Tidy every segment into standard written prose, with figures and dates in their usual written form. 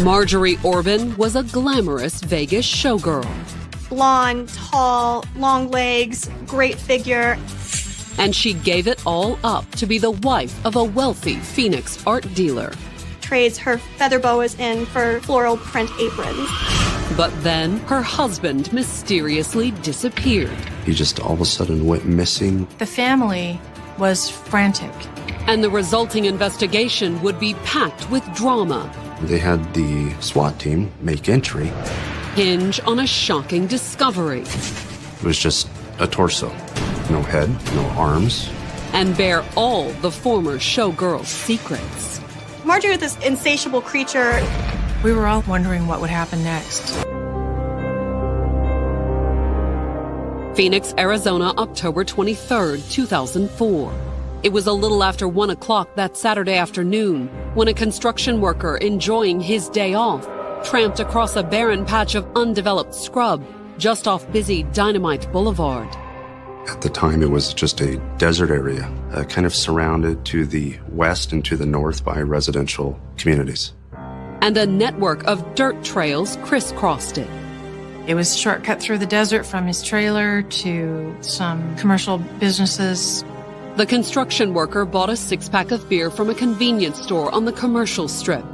Marjorie Orbin was a glamorous Vegas showgirl. Blonde, tall, long legs, great figure. And she gave it all up to be the wife of a wealthy Phoenix art dealer. Trades her feather boas in for floral print aprons. But then her husband mysteriously disappeared. He just all of a sudden went missing. The family was frantic. And the resulting investigation would be packed with drama. They had the SWAT team make entry. Hinge on a shocking discovery. It was just a torso. No head, no arms. And bear all the former showgirl's secrets. Marjorie was this insatiable creature. We were all wondering what would happen next. Phoenix, Arizona, October 23rd, 2004. It was a little after 1 o'clock that Saturday afternoon when a construction worker enjoying his day off tramped across a barren patch of undeveloped scrub just off busy Dynamite Boulevard. At the time, it was just a desert area, kind of surrounded to the west and to the north by residential communities. And a network of dirt trails crisscrossed it. It was a shortcut through the desert from his trailer to some commercial businesses. The construction worker bought a six-pack of beer from a convenience store on the commercial strip,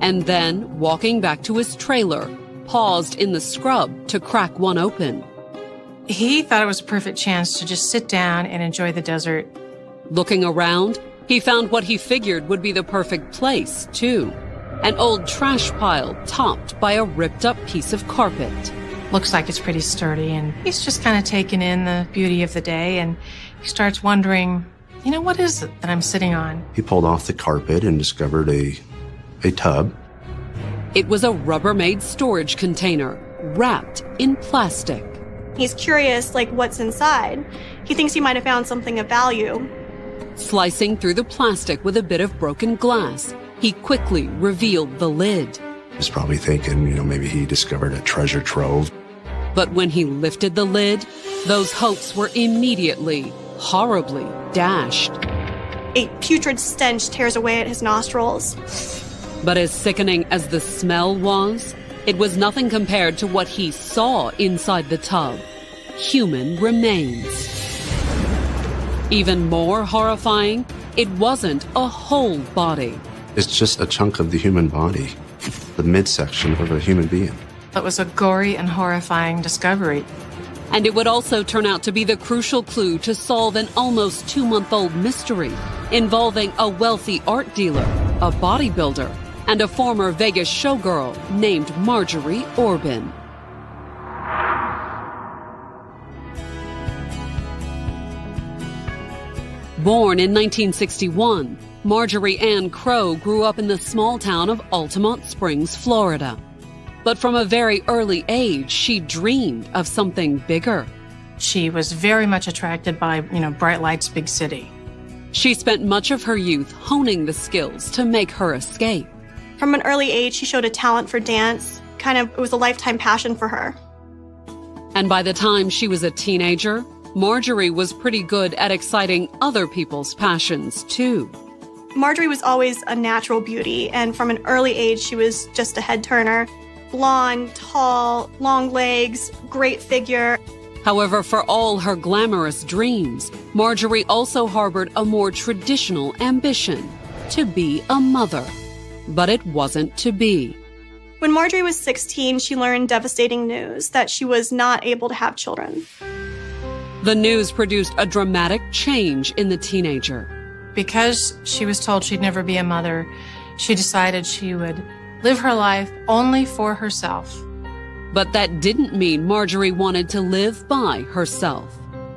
and then, walking back to his trailer, paused in the scrub to crack one open. He thought it was a perfect chance to just sit down and enjoy the desert. Looking around, he found what he figured would be the perfect place, too. An old trash pile topped by a ripped-up piece of carpet. Looks like it's pretty sturdy, and he's just kind of taking in the beauty of the day, and he starts wondering, what is it that I'm sitting on? He pulled off the carpet and discovered a tub. It was a Rubbermaid storage container wrapped in plastic. He's curious, what's inside. He thinks he might have found something of value. Slicing through the plastic with a bit of broken glass, he quickly revealed the lid. He was probably thinking, maybe he discovered a treasure trove. But when he lifted the lid, those hopes were immediately, horribly dashed. A putrid stench tears away at his nostrils. But as sickening as the smell was, it was nothing compared to what he saw inside the tub. Human remains. Even more horrifying, it wasn't a whole body. It's just a chunk of the human body, the midsection of a human being. It was a gory and horrifying discovery. And it would also turn out to be the crucial clue to solve an almost 2-month-old mystery involving a wealthy art dealer, a bodybuilder, and a former Vegas showgirl named Marjorie Orbin. Born in 1961, Marjorie Ann Crow grew up in the small town of Altamont Springs, Florida. But from a very early age, she dreamed of something bigger. She was very much attracted by, bright lights, big city. She spent much of her youth honing the skills to make her escape. From an early age, she showed a talent for dance. It was a lifetime passion for her. And by the time she was a teenager, Marjorie was pretty good at exciting other people's passions, too. Marjorie was always a natural beauty, and from an early age, she was just a head-turner. Blonde, tall, long legs, great figure. However, for all her glamorous dreams, Marjorie also harbored a more traditional ambition, to be a mother. But it wasn't to be. When Marjorie was 16, she learned devastating news that she was not able to have children. The news produced a dramatic change in the teenager. Because she was told she'd never be a mother, she decided she would live her life only for herself. But that didn't mean Marjorie wanted to live by herself.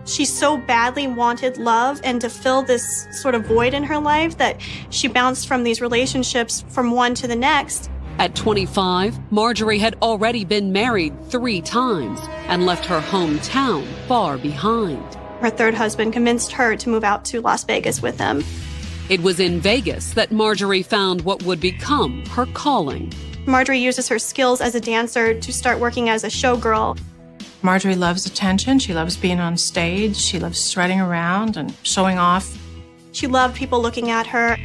She so badly wanted love and to fill this sort of void in her life that she bounced from these relationships from one to the next. At 25, Marjorie had already been married 3 times and left her hometown far behind. Her third husband convinced her to move out to Las Vegas with him. It was in Vegas that Marjorie found what would become her calling. Marjorie uses her skills as a dancer to start working as a showgirl. Marjorie loves attention. She loves being on stage. She loves strutting around and showing off. She loved people looking at her.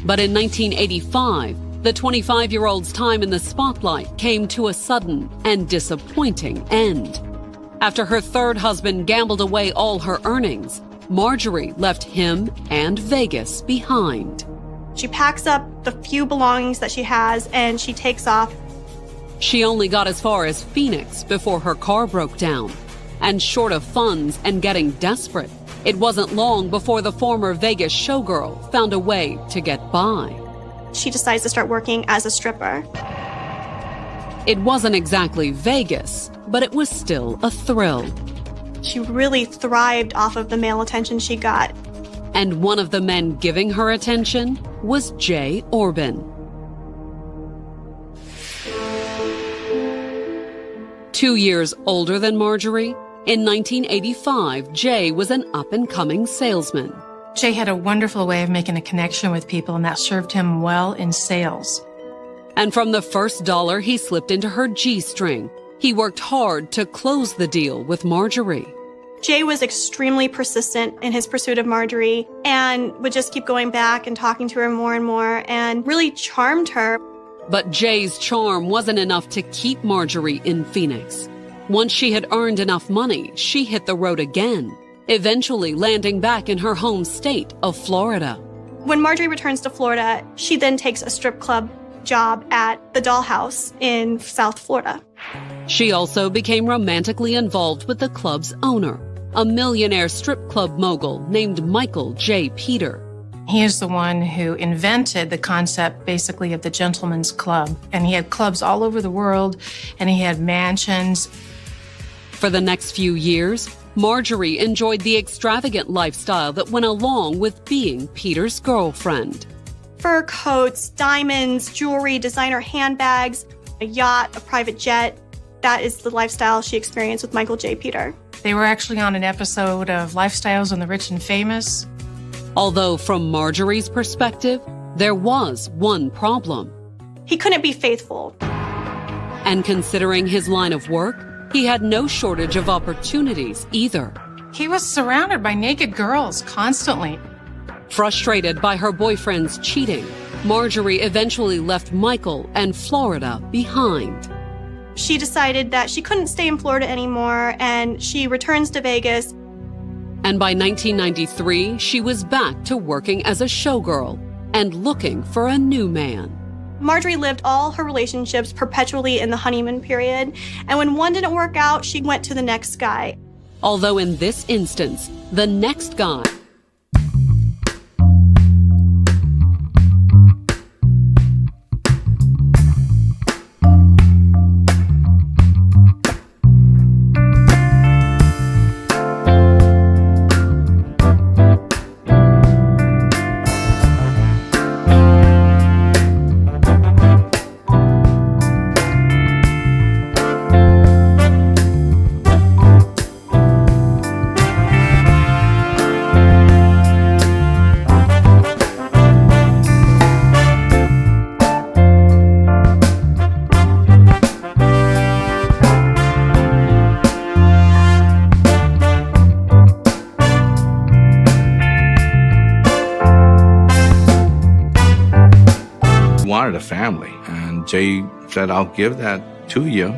But in 1985, The 25-year-old's time in the spotlight came to a sudden and disappointing end. After her third husband gambled away all her earnings, Marjorie left him and Vegas behind. She packs up the few belongings that she has and she takes off. She only got as far as Phoenix before her car broke down. And short of funds and getting desperate, it wasn't long before the former Vegas showgirl found a way to get by. She decides to start working as a stripper. It wasn't exactly Vegas, but it was still a thrill. She really thrived off of the male attention she got. And one of the men giving her attention was Jay Orbin. 2 years older than Marjorie, in 1985, Jay was an up-and-coming salesman. Jay had a wonderful way of making a connection with people, and that served him well in sales. And from the first dollar he slipped into her G-string, he worked hard to close the deal with Marjorie. Jay was extremely persistent in his pursuit of Marjorie and would just keep going back and talking to her more and more and really charmed her. But Jay's charm wasn't enough to keep Marjorie in Phoenix. Once she had earned enough money, she hit the road again, eventually landing back in her home state of Florida. When Marjorie returns to Florida, she then takes a strip club job at the Dollhouse in South Florida. She also became romantically involved with the club's owner, a millionaire strip club mogul named Michael J. Peter. He is the one who invented the concept, basically, of the gentleman's club. And he had clubs all over the world, and he had mansions. For the next few years, Marjorie enjoyed the extravagant lifestyle that went along with being Peter's girlfriend. Fur coats, diamonds, jewelry, designer handbags, a yacht, a private jet. That is the lifestyle she experienced with Michael J. Peter. They were actually on an episode of Lifestyles on the Rich and Famous. Although from Marjorie's perspective, there was one problem. He couldn't be faithful. And considering his line of work, he had no shortage of opportunities either. He was surrounded by naked girls constantly. Frustrated by her boyfriend's cheating, Marjorie eventually left Michael and Florida behind. She decided that she couldn't stay in Florida anymore, and she returns to Vegas. And by 1993, she was back to working as a showgirl and looking for a new man. Marjorie lived all her relationships perpetually in the honeymoon period, and when one didn't work out, she went to the next guy. Although in this instance, the next guy wanted a family, and Jay said, I'll give that to you.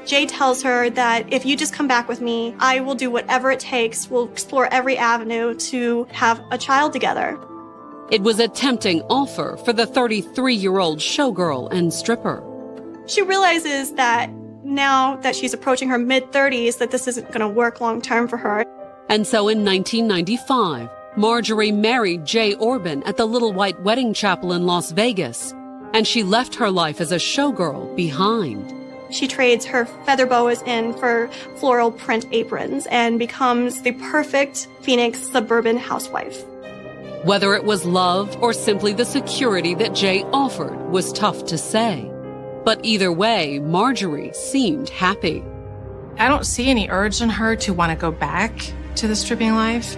Jay tells her that if you just come back with me, I will do whatever it takes. We'll explore every avenue to have a child together. It was a tempting offer for the 33-year-old showgirl and stripper. She realizes that now that she's approaching her mid-30s, that this isn't going to work long-term for her. And so in 1995, Marjorie married Jay Orbin at the Little White Wedding Chapel in Las Vegas, and she left her life as a showgirl behind. She trades her feather boas in for floral print aprons and becomes the perfect Phoenix suburban housewife. Whether it was love or simply the security that Jay offered was tough to say. But either way, Marjorie seemed happy. I don't see any urge in her to want to go back to the stripping life.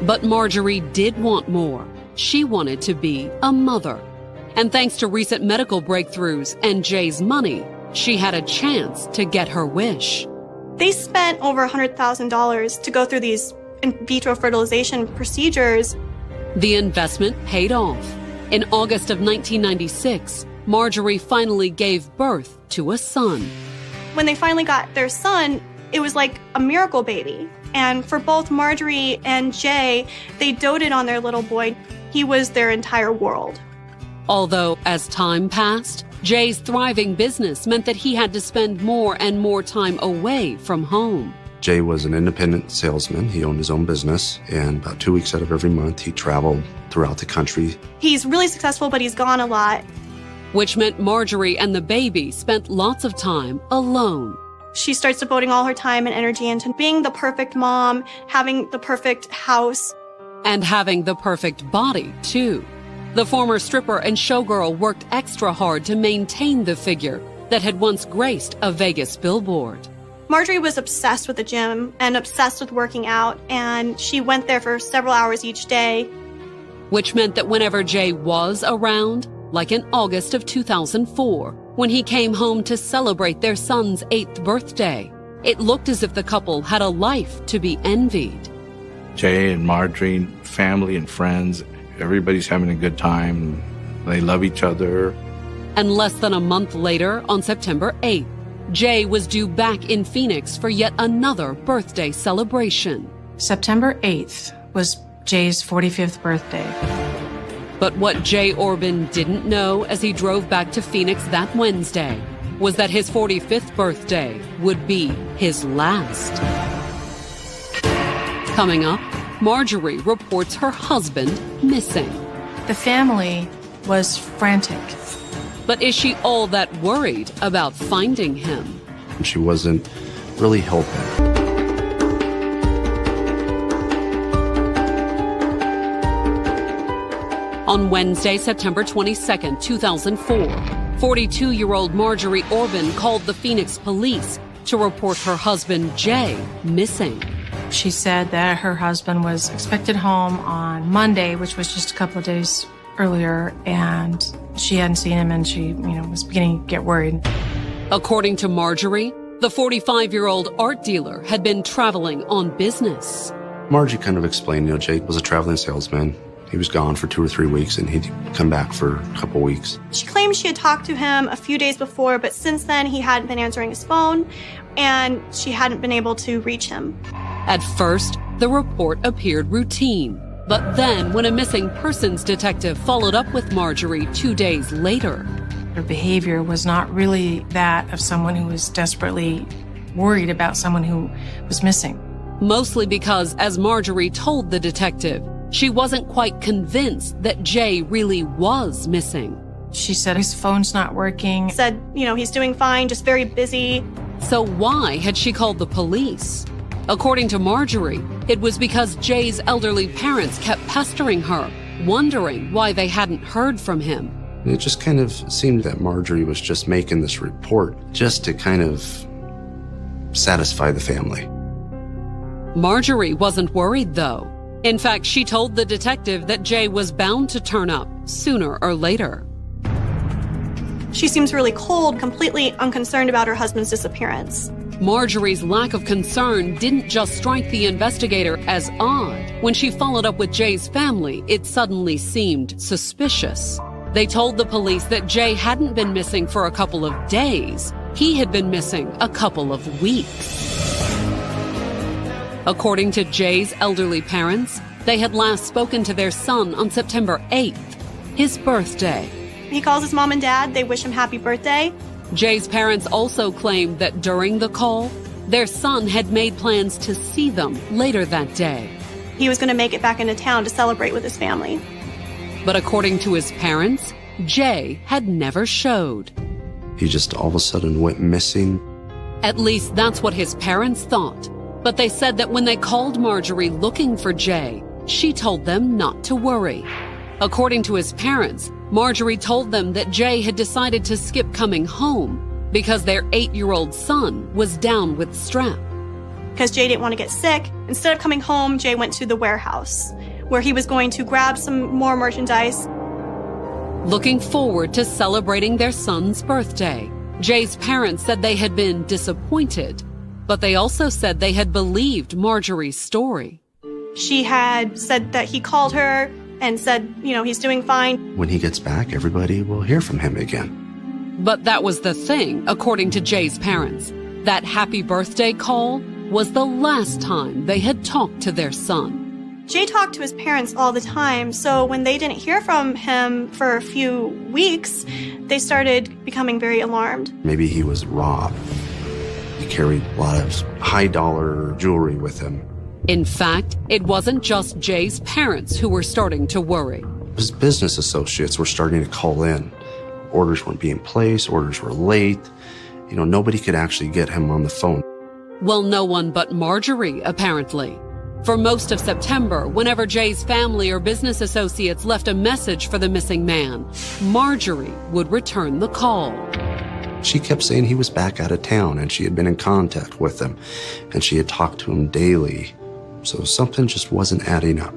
But Marjorie did want more. She wanted to be a mother. And thanks to recent medical breakthroughs and Jay's money, she had a chance to get her wish. They spent over $100,000 to go through these in vitro fertilization procedures. The investment paid off. In August of 1996, Marjorie finally gave birth to a son. When they finally got their son, it was like a miracle baby. And for both Marjorie and Jay, they doted on their little boy. He was their entire world. Although, as time passed, Jay's thriving business meant that he had to spend more and more time away from home. Jay was an independent salesman. He owned his own business, and about 2 weeks out of every month, he traveled throughout the country. He's really successful, but he's gone a lot. Which meant Marjorie and the baby spent lots of time alone. She starts devoting all her time and energy into being the perfect mom, having the perfect house. And having the perfect body, too. The former stripper and showgirl worked extra hard to maintain the figure that had once graced a Vegas billboard. Marjorie was obsessed with the gym and obsessed with working out, and she went there for several hours each day. Which meant that whenever Jay was around, like in August of 2004, when he came home to celebrate their son's 8th birthday, it looked as if the couple had a life to be envied. Jay and Marjorie, family and friends, everybody's having a good time. They love each other. And less than a month later, on September 8th, Jay was due back in Phoenix for yet another birthday celebration. September 8th was Jay's 45th birthday. But what Jay Orbin didn't know as he drove back to Phoenix that Wednesday was that his 45th birthday would be his last. Coming up, Marjorie reports her husband missing. The family was frantic. But is she all that worried about finding him? She wasn't really helping. On Wednesday, September 22nd, 2004, 42-year-old Marjorie Orbin called the Phoenix police to report her husband, Jay, missing. She said that her husband was expected home on Monday, which was just a couple of days earlier, and she hadn't seen him, and she, was beginning to get worried. According to Marjorie, the 45-year-old art dealer had been traveling on business. Margie kind of explained, Jay was a traveling salesman. He was gone for 2 or 3 weeks, and he'd come back for a couple weeks. She claimed she had talked to him a few days before, but since then he hadn't been answering his phone, and she hadn't been able to reach him. At first, the report appeared routine. But then, when a missing persons detective followed up with Marjorie 2 days later, her behavior was not really that of someone who was desperately worried about someone who was missing. Mostly because, as Marjorie told the detective, she wasn't quite convinced that Jay really was missing. She said his phone's not working. Said, he's doing fine, just very busy. So why had she called the police? According to Marjorie, it was because Jay's elderly parents kept pestering her, wondering why they hadn't heard from him. It just kind of seemed that Marjorie was just making this report just to kind of satisfy the family. Marjorie wasn't worried, though. In fact, she told the detective that Jay was bound to turn up sooner or later. She seems really cold, completely unconcerned about her husband's disappearance. Marjorie's lack of concern didn't just strike the investigator as odd. When she followed up with Jay's family, it suddenly seemed suspicious. They told the police that Jay hadn't been missing for a couple of days. He had been missing a couple of weeks. According to Jay's elderly parents, they had last spoken to their son on September 8th, his birthday. He calls his mom and dad. They wish him happy birthday. Jay's parents also claimed that during the call, their son had made plans to see them later that day. He was going to make it back into town to celebrate with his family. But according to his parents, Jay had never showed. He just all of a sudden went missing. At least that's what his parents thought. But they said that when they called Marjorie looking for Jay, she told them not to worry. According to his parents, Marjorie told them that Jay had decided to skip coming home because their 8-year-old son was down with strep. Because Jay didn't want to get sick, instead of coming home, Jay went to the warehouse, where he was going to grab some more merchandise. Looking forward to celebrating their son's birthday, Jay's parents said they had been disappointed, but they also said they had believed Marjorie's story. She had said that he called her and said, he's doing fine. When he gets back, everybody will hear from him again. But that was the thing, according to Jay's parents. That happy birthday call was the last time they had talked to their son. Jay talked to his parents all the time, so when they didn't hear from him for a few weeks, they started becoming very alarmed. Maybe he was robbed. He carried a lot of high-dollar jewelry with him. In fact, it wasn't just Jay's parents who were starting to worry. His business associates were starting to call in. Orders weren't being placed, orders were late. Nobody could actually get him on the phone. Well, no one but Marjorie, apparently. For most of September, whenever Jay's family or business associates left a message for the missing man, Marjorie would return the call. She kept saying he was back out of town and she had been in contact with him and she had talked to him daily. So something just wasn't adding up.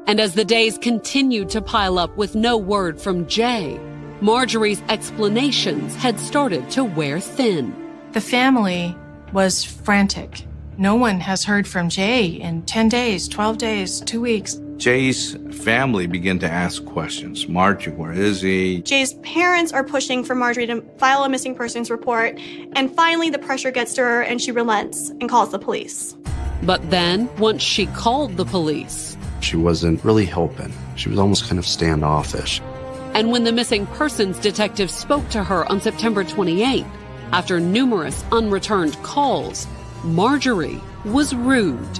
And as the days continued to pile up with no word from Jay, Marjorie's explanations had started to wear thin. The family was frantic. No one has heard from Jay in 10 days, 12 days, 2 weeks. Jay's family began to ask questions. Marjorie, where is he? Jay's parents are pushing for Marjorie to file a missing persons report, and finally the pressure gets to her and she relents and calls the police. But then, once she called the police, she wasn't really helping. She was almost kind of standoffish. And when the missing persons detective spoke to her on September 28th, after numerous unreturned calls, Marjorie was rude.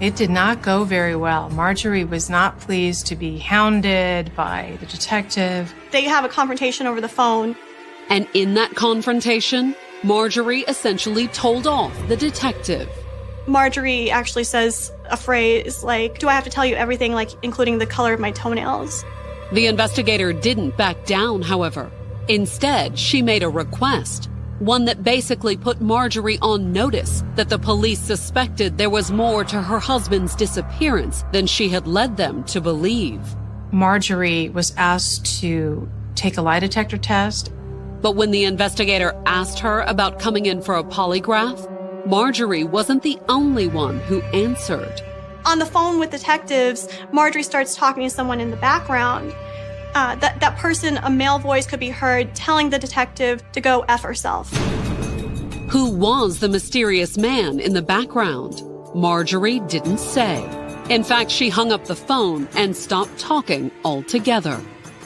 It did not go very well. Marjorie was not pleased to be hounded by the detective. They have a confrontation over the phone. And in that confrontation, Marjorie essentially told off the detective. Marjorie actually says a phrase like, "Do I have to tell you everything, like including the color of my toenails?" The investigator didn't back down, however. Instead, she made a request. One that basically put Marjorie on notice that the police suspected there was more to her husband's disappearance than she had led them to believe. Marjorie was asked to take a lie detector test. But when the investigator asked her about coming in for a polygraph, Marjorie wasn't the only one who answered. On the phone with detectives, Marjorie starts talking to someone in the background. That person, a male voice could be heard telling the detective to go F herself. Who was the mysterious man in the background? Marjorie didn't say. In fact, she hung up the phone and stopped talking altogether.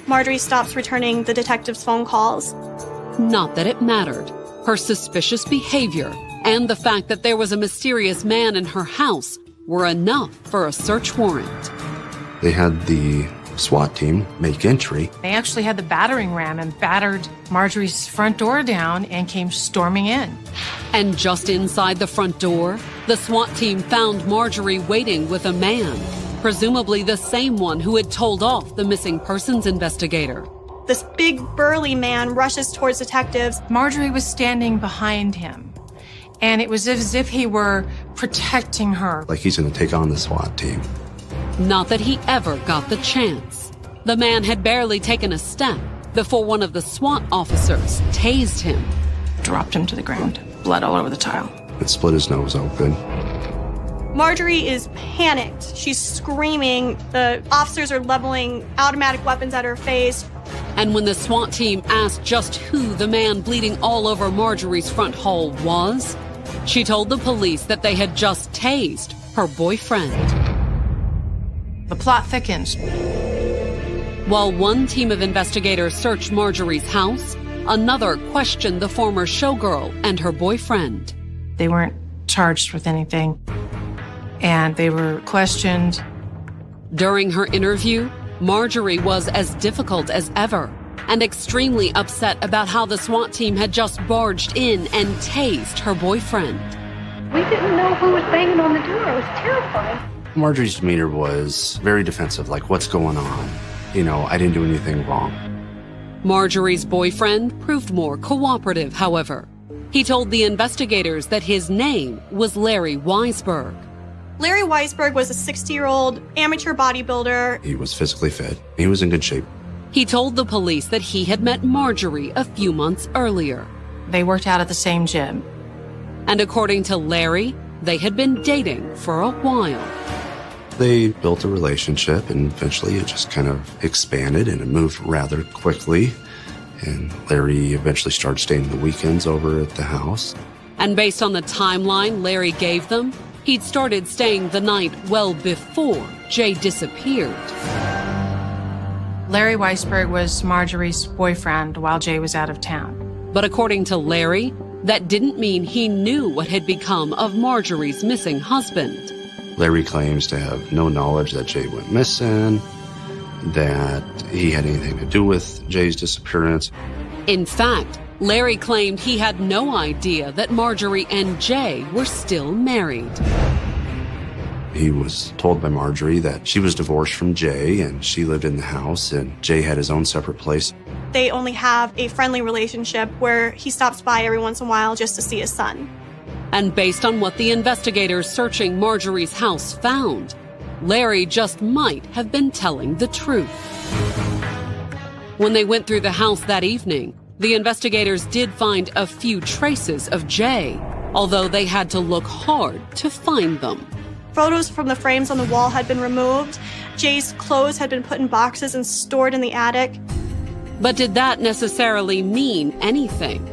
Marjorie stops returning the detective's phone calls. Not that it mattered. Her suspicious behavior and the fact that there was a mysterious man in her house were enough for a search warrant. They had the SWAT team make entry. They actually had the battering ram and battered Marjorie's front door down and came storming in. And just inside the front door, the SWAT team found Marjorie waiting with a man, presumably the same one who had told off the missing persons investigator. This big, burly man rushes towards detectives. Marjorie was standing behind him, and it was as if he were protecting her. Like he's going to take on the SWAT team. Not that he ever got the chance. The man had barely taken a step before one of the SWAT officers tased him. Dropped him to the ground, blood all over the tile. It split his nose open. Marjorie is panicked. She's screaming. The officers are leveling automatic weapons at her face. And when the SWAT team asked just who the man bleeding all over Marjorie's front hall was, she told the police that they had just tased her boyfriend. The plot thickens. While one team of investigators searched Marjorie's house, another questioned the former showgirl and her boyfriend. They weren't charged with anything, and they were questioned. During her interview, Marjorie was as difficult as ever and extremely upset about how the SWAT team had just barged in and tased her boyfriend. We didn't know who was banging on the door. I was terrified. Marjorie's demeanor was very defensive, like, what's going on? I didn't do anything wrong. Marjorie's boyfriend proved more cooperative, however. He told the investigators that his name was Larry Weisberg. Larry Weisberg was a 60-year-old amateur bodybuilder. He was physically fit. He was in good shape. He told the police that he had met Marjorie a few months earlier. They worked out at the same gym. And according to Larry, they had been dating for a while. They built a relationship, and eventually it just kind of expanded, and it moved rather quickly. And Larry eventually started staying the weekends over at the house. And based on the timeline Larry gave them, he'd started staying the night well before Jay disappeared. Larry Weisberg was Marjorie's boyfriend while Jay was out of town. But according to Larry, that didn't mean he knew what had become of Marjorie's missing husband. Larry claims to have no knowledge that Jay went missing, that he had anything to do with Jay's disappearance. In fact, Larry claimed he had no idea that Marjorie and Jay were still married. He was told by Marjorie that she was divorced from Jay and she lived in the house and Jay had his own separate place. They only have a friendly relationship where he stops by every once in a while just to see his son. And based on what the investigators searching Marjorie's house found, Larry just might have been telling the truth. When they went through the house that evening, the investigators did find a few traces of Jay, although they had to look hard to find them. Photos from the frames on the wall had been removed. Jay's clothes had been put in boxes and stored in the attic. But did that necessarily mean anything?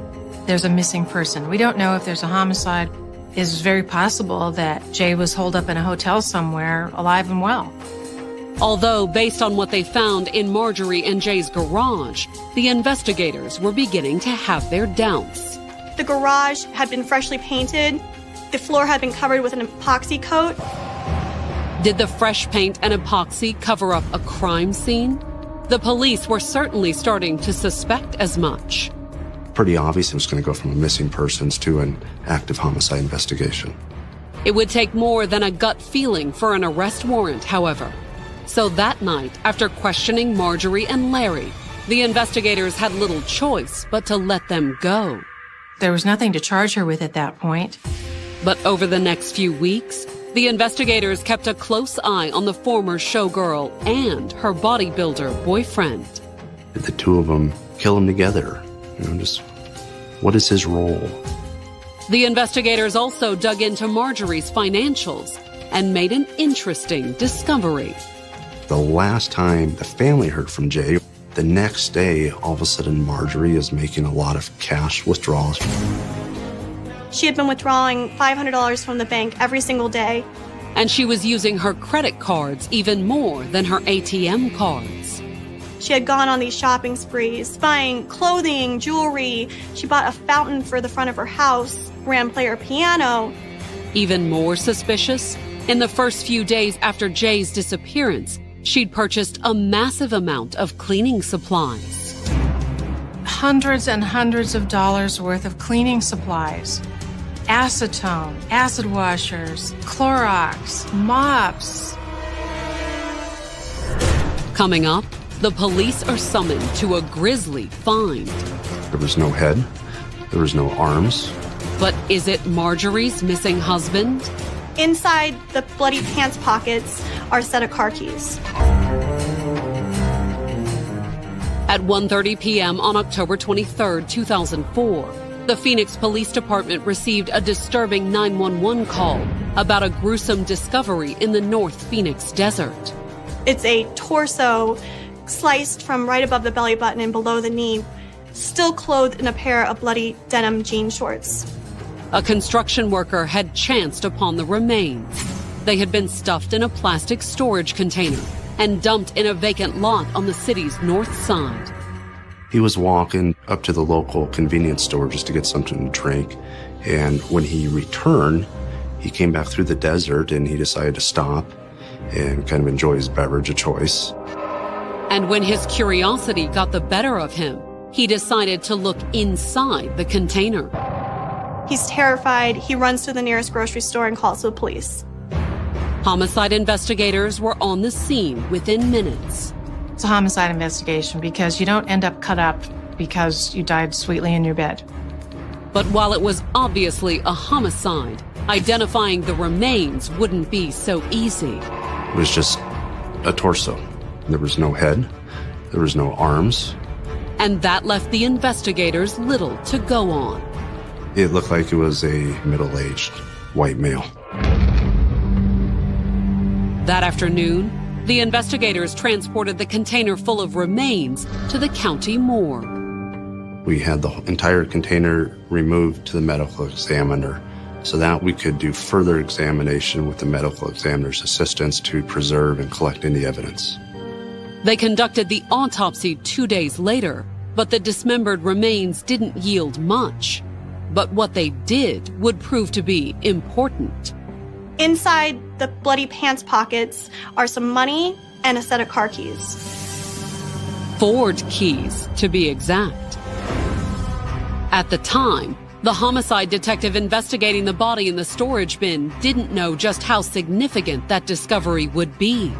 There's a missing person. We don't know if there's a homicide. It's very possible that Jay was holed up in a hotel somewhere, alive and well. Although, based on what they found in Marjorie and Jay's garage, the investigators were beginning to have their doubts. The garage had been freshly painted. The floor had been covered with an epoxy coat. Did the fresh paint and epoxy cover up a crime scene? The police were certainly starting to suspect as much. Pretty obvious it was going to go from a missing persons to an active homicide investigation. It would take more than a gut feeling for an arrest warrant, however. So that night, after questioning Marjorie and Larry, the investigators had little choice but to let them go. There was nothing to charge her with at that point. But over the next few weeks, the investigators kept a close eye on the former showgirl and her bodybuilder boyfriend. Did the two of them kill him together? Just what is his role? The investigators also dug into Marjorie's financials and made an interesting discovery. The last time the family heard from Jay, the next day, all of a sudden, Marjorie is making a lot of cash withdrawals. She had been withdrawing $500 from the bank every single day. And she was using her credit cards even more than her ATM cards. She had gone on these shopping sprees, buying clothing, jewelry. She bought a fountain for the front of her house, ran player piano. Even more suspicious, in the first few days after Jay's disappearance, she'd purchased a massive amount of cleaning supplies. Hundreds and hundreds of dollars worth of cleaning supplies. Acetone, acid washers, Clorox, mops. Coming up, the police are summoned to a grisly find. There was no head. There was no arms. But is it Marjorie's missing husband? Inside the bloody pants pockets are a set of car keys. At 1:30 p.m. on October 23, 2004, the Phoenix Police Department received a disturbing 911 call about a gruesome discovery in the North Phoenix desert. It's a torso sliced from right above the belly button and below the knee, still clothed in a pair of bloody denim jean shorts. A construction worker had chanced upon the remains. They had been stuffed in a plastic storage container and dumped in a vacant lot on the city's north side. He was walking up to the local convenience store just to get something to drink. And when he returned, he came back through the desert and he decided to stop and kind of enjoy his beverage of choice. And when his curiosity got the better of him, he decided to look inside the container. He's terrified. He runs to the nearest grocery store and calls the police. Homicide investigators were on the scene within minutes. It's a homicide investigation because you don't end up cut up because you died sweetly in your bed. But while it was obviously a homicide, identifying the remains wouldn't be so easy. It was just a torso. There was no head. There was no arms. And that left the investigators little to go on. It looked like it was a middle-aged white male. That afternoon, the investigators transported the container full of remains to the county morgue. We had the entire container removed to the medical examiner so that we could do further examination with the medical examiner's assistance to preserve and collect any evidence. They conducted the autopsy 2 days later, but the dismembered remains didn't yield much. But what they did would prove to be important. Inside the bloody pants pockets are some money and a set of car keys. Ford keys, to be exact. At the time, the homicide detective investigating the body in the storage bin didn't know just how significant that discovery would be.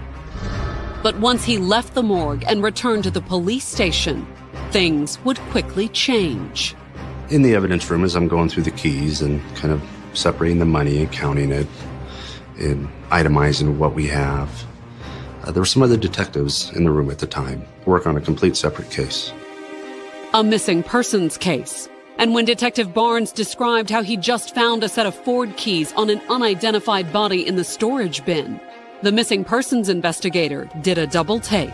But once he left the morgue and returned to the police station, things would quickly change. In the evidence room, as I'm going through the keys and kind of separating the money and counting it and itemizing what we have, there were some other detectives in the room at the time, working on a complete separate case. A missing persons case. And when Detective Barnes described how he just found a set of Ford keys on an unidentified body in the storage bin, the missing persons investigator did a double take.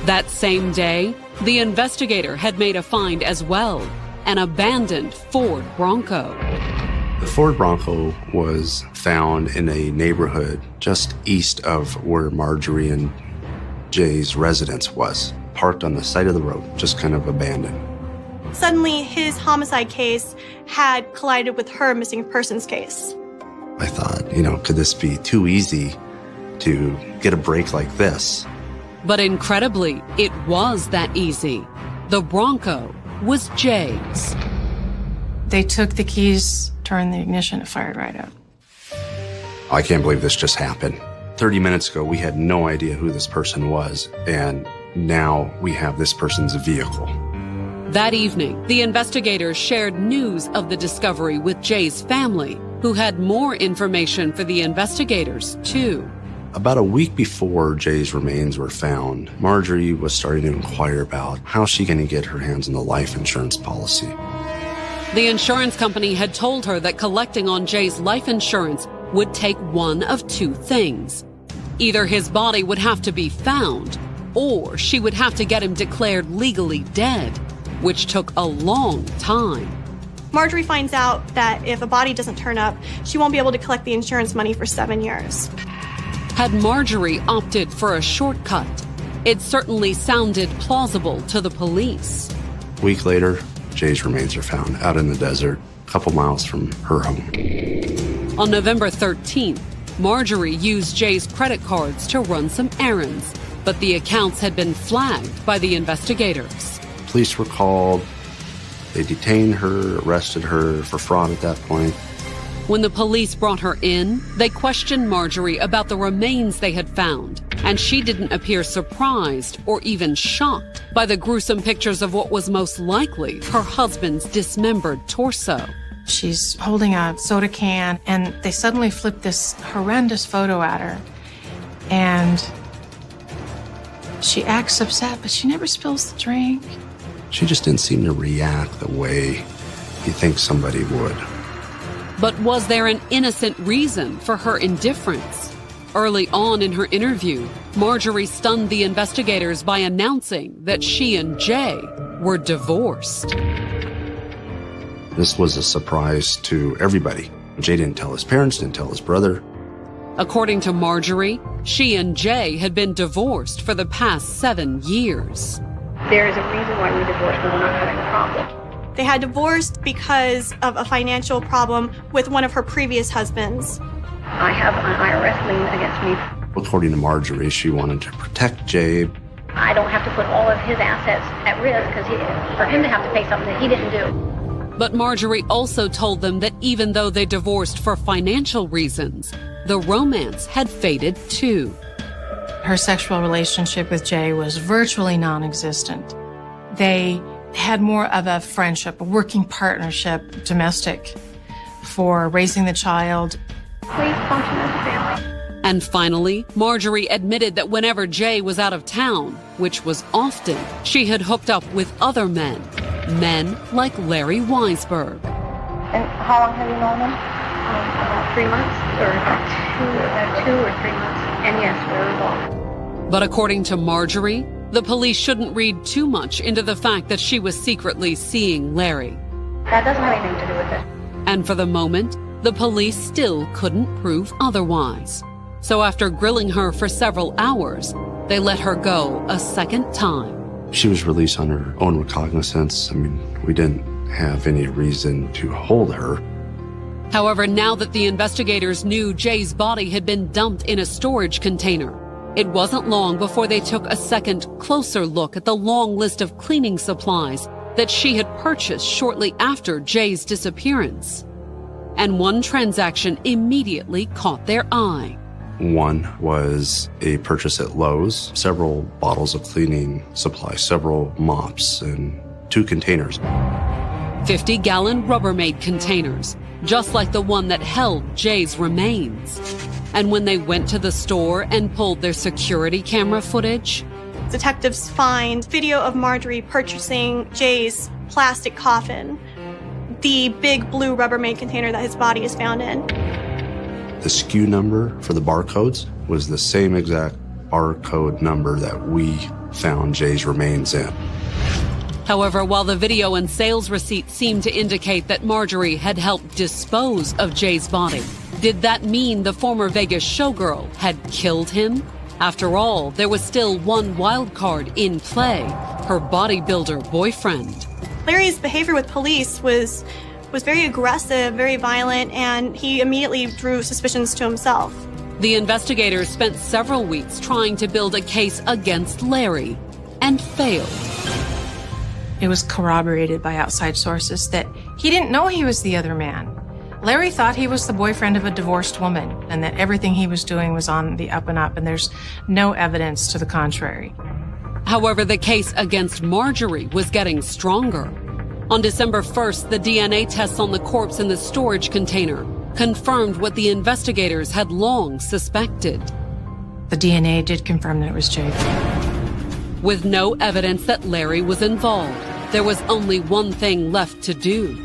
That same day, the investigator had made a find as well, an abandoned Ford Bronco. The Ford Bronco was found in a neighborhood just east of where Marjorie and Jay's residence was, parked on the side of the road, just kind of abandoned. Suddenly, his homicide case had collided with her missing persons case. I thought, could this be too easy to get a break like this? But incredibly, it was that easy. The Bronco was Jay's. They took the keys, turned the ignition, and fired right up. I can't believe this just happened. 30 minutes ago, we had no idea who this person was, and now we have this person's vehicle. That evening, the investigators shared news of the discovery with Jay's family, who had more information for the investigators, too. About a week before Jay's remains were found, Marjorie was starting to inquire about how she going to get her hands on the life insurance policy. The insurance company had told her that collecting on Jay's life insurance would take one of two things. Either his body would have to be found, or she would have to get him declared legally dead, which took a long time. Marjorie finds out that if a body doesn't turn up, she won't be able to collect the insurance money for 7 years. Had Marjorie opted for a shortcut, it certainly sounded plausible to the police. A week later, Jay's remains are found out in the desert, a couple miles from her home. On November 13th, Marjorie used Jay's credit cards to run some errands, but the accounts had been flagged by the investigators. Police were called. They detained her, arrested her for fraud at that point. When the police brought her in, they questioned Marjorie about the remains they had found, and she didn't appear surprised or even shocked by the gruesome pictures of what was most likely her husband's dismembered torso. She's holding a soda can, and they suddenly flip this horrendous photo at her. And she acts upset, but she never spills the drink. She just didn't seem to react the way you think somebody would. But was there an innocent reason for her indifference? Early on in her interview, Marjorie stunned the investigators by announcing that she and Jay were divorced. This was a surprise to everybody. Jay didn't tell his parents, didn't tell his brother. According to Marjorie, she and Jay had been divorced for the past 7 years. There is a reason why we divorced, but we're not having a problem. They had divorced because of a financial problem with one of her previous husbands. I have an IRS lien against me. According to Marjorie, she wanted to protect Jay. I don't have to put all of his assets at risk because for him to have to pay something that he didn't do. But Marjorie also told them that even though they divorced for financial reasons, the romance had faded too. Her sexual relationship with Jay was virtually non-existent. They had more of a friendship, a working partnership, domestic, for raising the child. Please function as a family. And finally, Marjorie admitted that whenever Jay was out of town, which was often, she had hooked up with other men like Larry Weisberg. And how long have you known him? About 3 months, or about 2 or 3 months. And yes, we're involved. But according to Marjorie, the police shouldn't read too much into the fact that she was secretly seeing Larry. That doesn't have anything to do with it. And for the moment, the police still couldn't prove otherwise. So after grilling her for several hours, they let her go a second time. She was released on her own recognizance. I mean, we didn't have any reason to hold her. However, now that the investigators knew Jay's body had been dumped in a storage container, it wasn't long before they took a second, closer look at the long list of cleaning supplies that she had purchased shortly after Jay's disappearance. And one transaction immediately caught their eye. One was a purchase at Lowe's, several bottles of cleaning supplies, several mops, and 2 containers. 50-gallon Rubbermaid containers, just like the one that held Jay's remains. And when they went to the store and pulled their security camera footage, Detectives find video of Marjorie purchasing Jay's plastic coffin, the big blue Rubbermaid container that his body is found in. The SKU number for the barcodes was the same exact barcode number that we found Jay's remains in. However, while the video and sales receipt seemed to indicate that Marjorie had helped dispose of Jay's body, did that mean the former Vegas showgirl had killed him? After all, there was still one wild card in play, her bodybuilder boyfriend. Larry's behavior with police was very aggressive, very violent, and he immediately drew suspicions to himself. The investigators spent several weeks trying to build a case against Larry and failed. It was corroborated by outside sources that he didn't know he was the other man. Larry thought he was the boyfriend of a divorced woman and that everything he was doing was on the up and up, and there's no evidence to the contrary. However, the case against Marjorie was getting stronger. On December 1st, the DNA tests on the corpse in the storage container confirmed what the investigators had long suspected. The DNA did confirm that it was Jay. With no evidence that Larry was involved, there was only one thing left to do.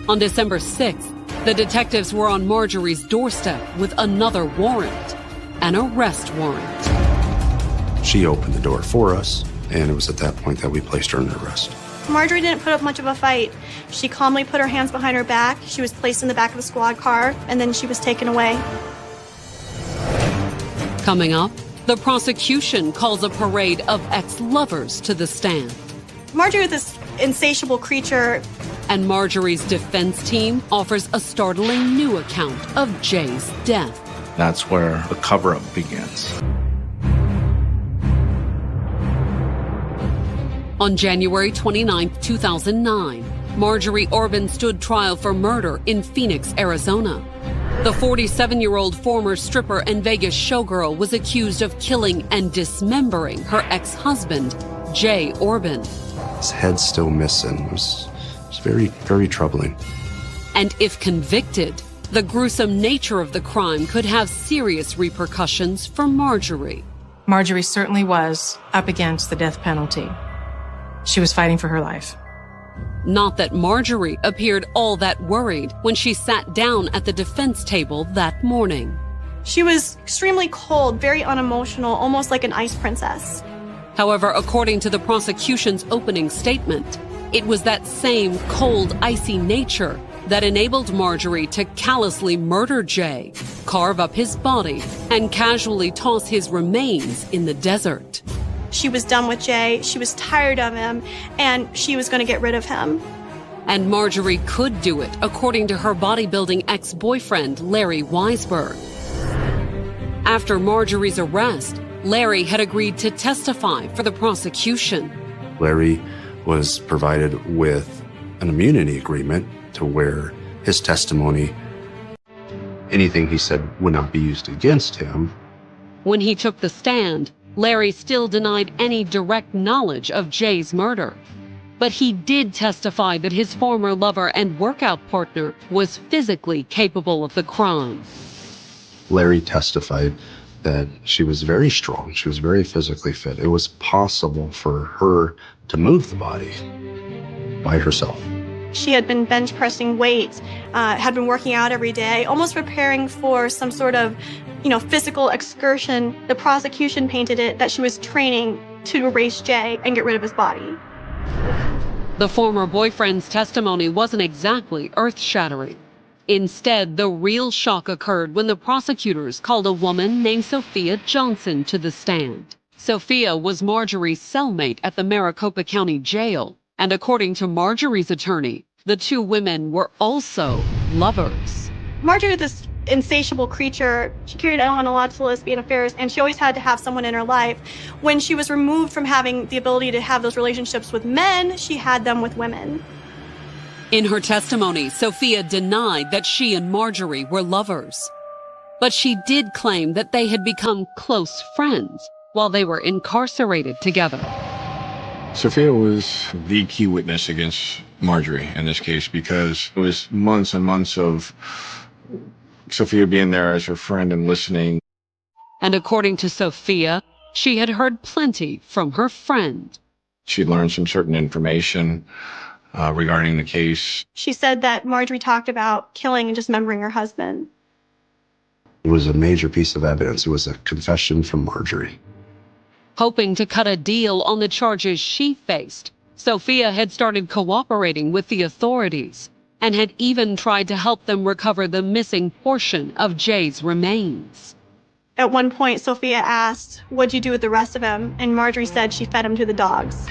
On December 6th, the detectives were on Marjorie's doorstep with another warrant, an arrest warrant. She opened the door for us, and it was at that point that we placed her under arrest. Marjorie didn't put up much of a fight. She calmly put her hands behind her back. She was placed in the back of a squad car, and then she was taken away. Coming up, the prosecution calls a parade of ex-lovers to the stand. Marjorie was this insatiable creature. And Marjorie's defense team offers a startling new account of Jay's death. That's where the cover-up begins. On January 29, 2009, Marjorie Orbin stood trial for murder in Phoenix, Arizona. The 47-year-old former stripper and Vegas showgirl was accused of killing and dismembering her ex-husband, Jay Orbin. His head's still missing. It was very, very troubling. And if convicted, the gruesome nature of the crime could have serious repercussions for Marjorie. Marjorie certainly was up against the death penalty. She was fighting for her life. Not that Marjorie appeared all that worried when she sat down at the defense table that morning. She was extremely cold, very unemotional, almost like an ice princess. However, according to the prosecution's opening statement, it was that same cold, icy nature that enabled Marjorie to callously murder Jay, carve up his body, and casually toss his remains in the desert. She was done with Jay, she was tired of him, and she was going to get rid of him. And Marjorie could do it, according to her bodybuilding ex-boyfriend, Larry Weisberg. After Marjorie's arrest, Larry had agreed to testify for the prosecution. Larry was provided with an immunity agreement to where his testimony, anything he said would not be used against him. When he took the stand, Larry still denied any direct knowledge of Jay's murder. But he did testify that his former lover and workout partner was physically capable of the crime. Larry testified that she was very strong. She was very physically fit. It was possible for her to move the body by herself. She had been bench pressing weights had been working out every day, almost preparing for some sort of, physical excursion. The prosecution painted it that she was training to erase Jay and get rid of his body. The former boyfriend's testimony wasn't exactly earth-shattering. Instead, the real shock occurred when the prosecutors called a woman named Sophia Johnson to the stand. Sophia was Marjorie's cellmate at the Maricopa County Jail, and according to Marjorie's attorney, the two women were also lovers. Marjorie, this insatiable creature, she carried on a lot of lesbian affairs, and she always had to have someone in her life. When she was removed from having the ability to have those relationships with men, she had them with women. In her testimony, Sophia denied that she and Marjorie were lovers. But she did claim that they had become close friends while they were incarcerated together. Sophia was the key witness against Marjorie in this case because it was months and months of Sophia being there as her friend and listening. And according to Sophia, she had heard plenty from her friend. She'd learned some certain information regarding the case. She said that Marjorie talked about killing and dismembering her husband. It was a major piece of evidence. It was a confession from Marjorie. Hoping to cut a deal on the charges she faced, Sophia had started cooperating with the authorities and had even tried to help them recover the missing portion of Jay's remains. At one point, Sophia asked, "What'd you do with the rest of him?" And Marjorie said she fed him to the dogs.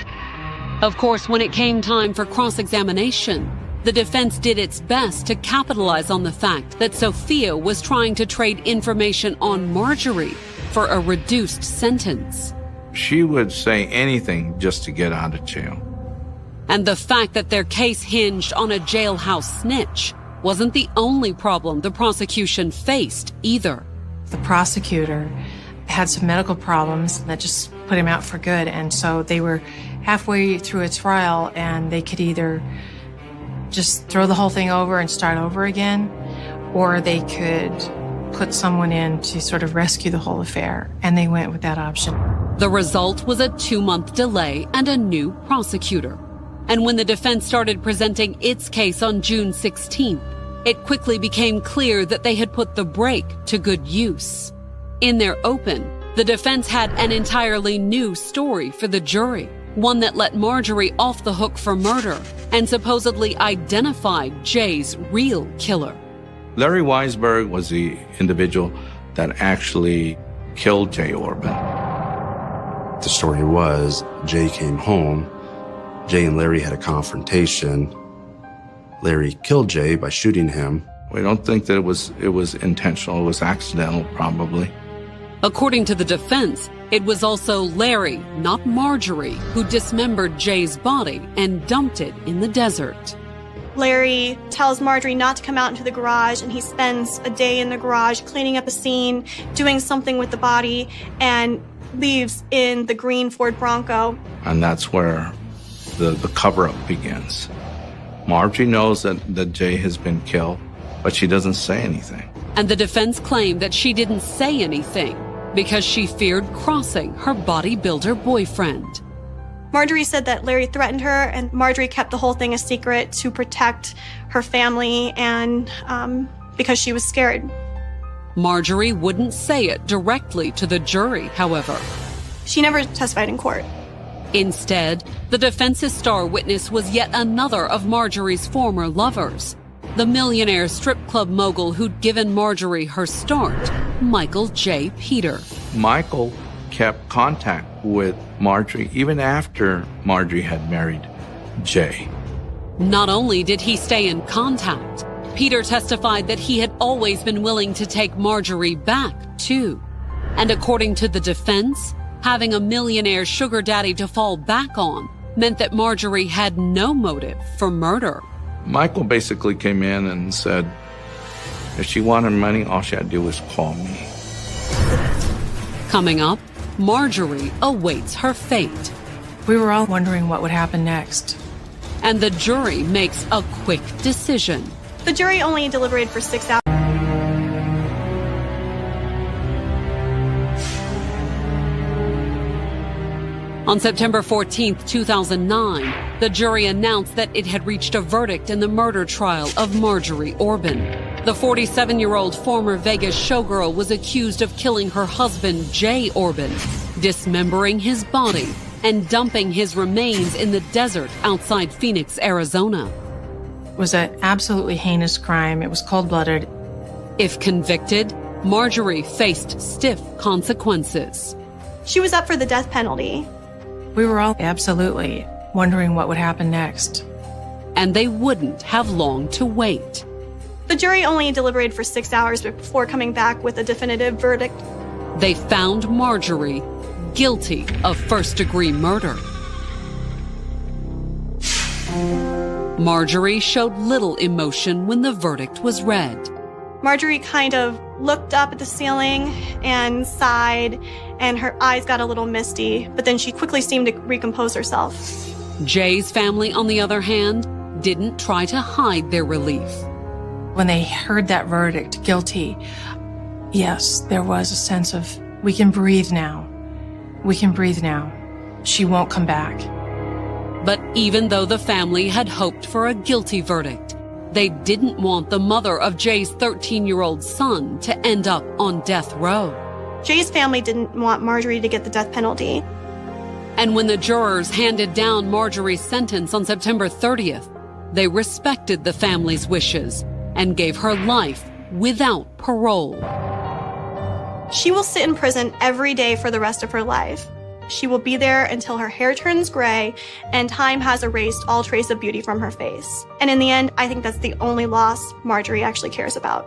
Of course, when it came time for cross-examination, the defense did its best to capitalize on the fact that Sophia was trying to trade information on Marjorie for a reduced sentence. She would say anything just to get out of jail. And the fact that their case hinged on a jailhouse snitch wasn't the only problem the prosecution faced either. The prosecutor had some medical problems that just put him out for good, and so they were halfway through a trial and they could either just throw the whole thing over and start over again, or they could put someone in to sort of rescue the whole affair, and they went with that option. The result was a 2-month delay and a new prosecutor. And when the defense started presenting its case on June 16th, it quickly became clear that they had put the brake to good use. In their open, the defense had an entirely new story for the jury, one that let Marjorie off the hook for murder and supposedly identified Jay's real killer. Larry Weisberg was the individual that actually killed Jay Orbin. The story was Jay came home. Jay and Larry had a confrontation. Larry killed Jay by shooting him. We don't think that it was intentional. It was accidental, probably. According to the defense, it was also Larry, not Marjorie, who dismembered Jay's body and dumped it in the desert. Larry tells Marjorie not to come out into the garage, and he spends a day in the garage cleaning up a scene, doing something with the body, and leaves in the green Ford Bronco. And that's where the cover-up begins. Marjorie knows that Jay has been killed, but she doesn't say anything. And the defense claimed that she didn't say anything because she feared crossing her bodybuilder boyfriend. Marjorie said that Larry threatened her, and Marjorie kept the whole thing a secret to protect her family and because she was scared. Marjorie wouldn't say it directly to the jury, however. She never testified in court. Instead, the defense's star witness was yet another of Marjorie's former lovers, the millionaire strip club mogul who'd given Marjorie her start, Michael J. Peter. Michael kept contact with Marjorie even after Marjorie had married Jay. Not only did he stay in contact, Peter testified that he had always been willing to take Marjorie back, too. And according to the defense, having a millionaire sugar daddy to fall back on meant that Marjorie had no motive for murder. Michael basically came in and said, if she wanted money, all she had to do was call me. Coming up, Marjorie awaits her fate. We were all wondering what would happen next. And the jury makes a quick decision. The jury only deliberated for 6 hours. On September 14, 2009, the jury announced that it had reached a verdict in the murder trial of Marjorie Orbin. The 47-year-old former Vegas showgirl was accused of killing her husband, Jay Orbin, dismembering his body, and dumping his remains in the desert outside Phoenix, Arizona. It was an absolutely heinous crime. It was cold-blooded. If convicted, Marjorie faced stiff consequences. She was up for the death penalty. We were all absolutely wondering what would happen next. And they wouldn't have long to wait. The jury only deliberated for 6 hours before coming back with a definitive verdict. They found Marjorie guilty of first-degree murder. Marjorie showed little emotion when the verdict was read. Marjorie kind of looked up at the ceiling and sighed, and her eyes got a little misty, but then she quickly seemed to recompose herself. Jay's family, on the other hand, didn't try to hide their relief. When they heard that verdict, guilty, yes, there was a sense of, we can breathe now. We can breathe now. She won't come back. But even though the family had hoped for a guilty verdict, they didn't want the mother of Jay's 13-year-old son to end up on death row. Jay's family didn't want Marjorie to get the death penalty. And when the jurors handed down Marjorie's sentence on September 30th, they respected the family's wishes and gave her life without parole. She will sit in prison every day for the rest of her life. She will be there until her hair turns gray and time has erased all trace of beauty from her face. And in the end, I think that's the only loss Marjorie actually cares about.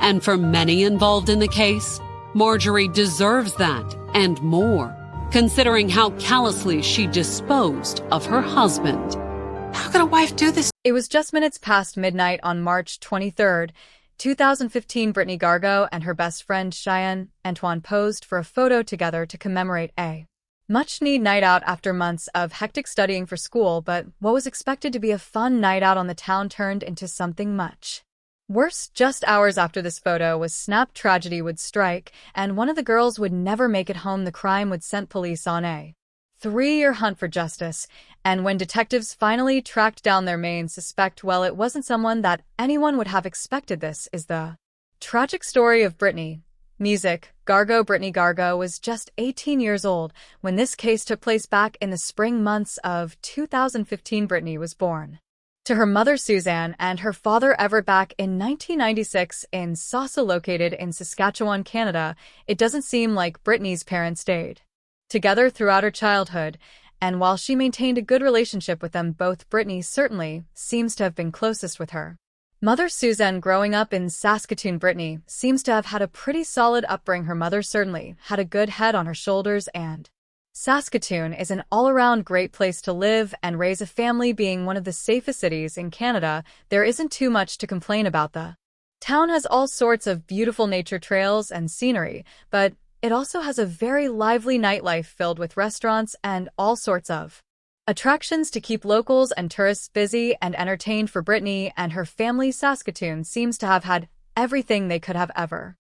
And for many involved in the case, Marjorie deserves that and more, considering how callously she disposed of her husband. How could a wife do this? It was just minutes past midnight on March 23rd, 2015. Brittany Gargo and her best friend Cheyenne Antoine posed for a photo together to commemorate a much-needed night out after months of hectic studying for school, but what was expected to be a fun night out on the town turned into something much worse. Just hours after this photo was snapped, tragedy would strike, and one of the girls would never make it home. The crime would send police on a 3-year hunt for justice, and when detectives finally tracked down their main suspect, well, it wasn't someone that anyone would have expected. This is the tragic story of Brittany Music Gargo. Brittany Gargo was just 18 years old when this case took place back in the spring months of 2015. Brittany was born to her mother Suzanne and her father Everett back in 1996 in Sausa, located in Saskatchewan, Canada. It doesn't seem like Brittany's parents stayed together throughout her childhood, and while she maintained a good relationship with them both, Brittany certainly seems to have been closest with her mother Suzanne. Growing up in Saskatoon, Brittany seems to have had a pretty solid upbringing. Her mother certainly had a good head on her shoulders, and Saskatoon is an all-around great place to live and raise a family. Being one of the safest cities in Canada, there isn't too much to complain about. The town has all sorts of beautiful nature trails and scenery, but it also has a very lively nightlife filled with restaurants and all sorts of attractions to keep locals and tourists busy and entertained. For Brittany and her family, Saskatoon seems to have had everything they could have ever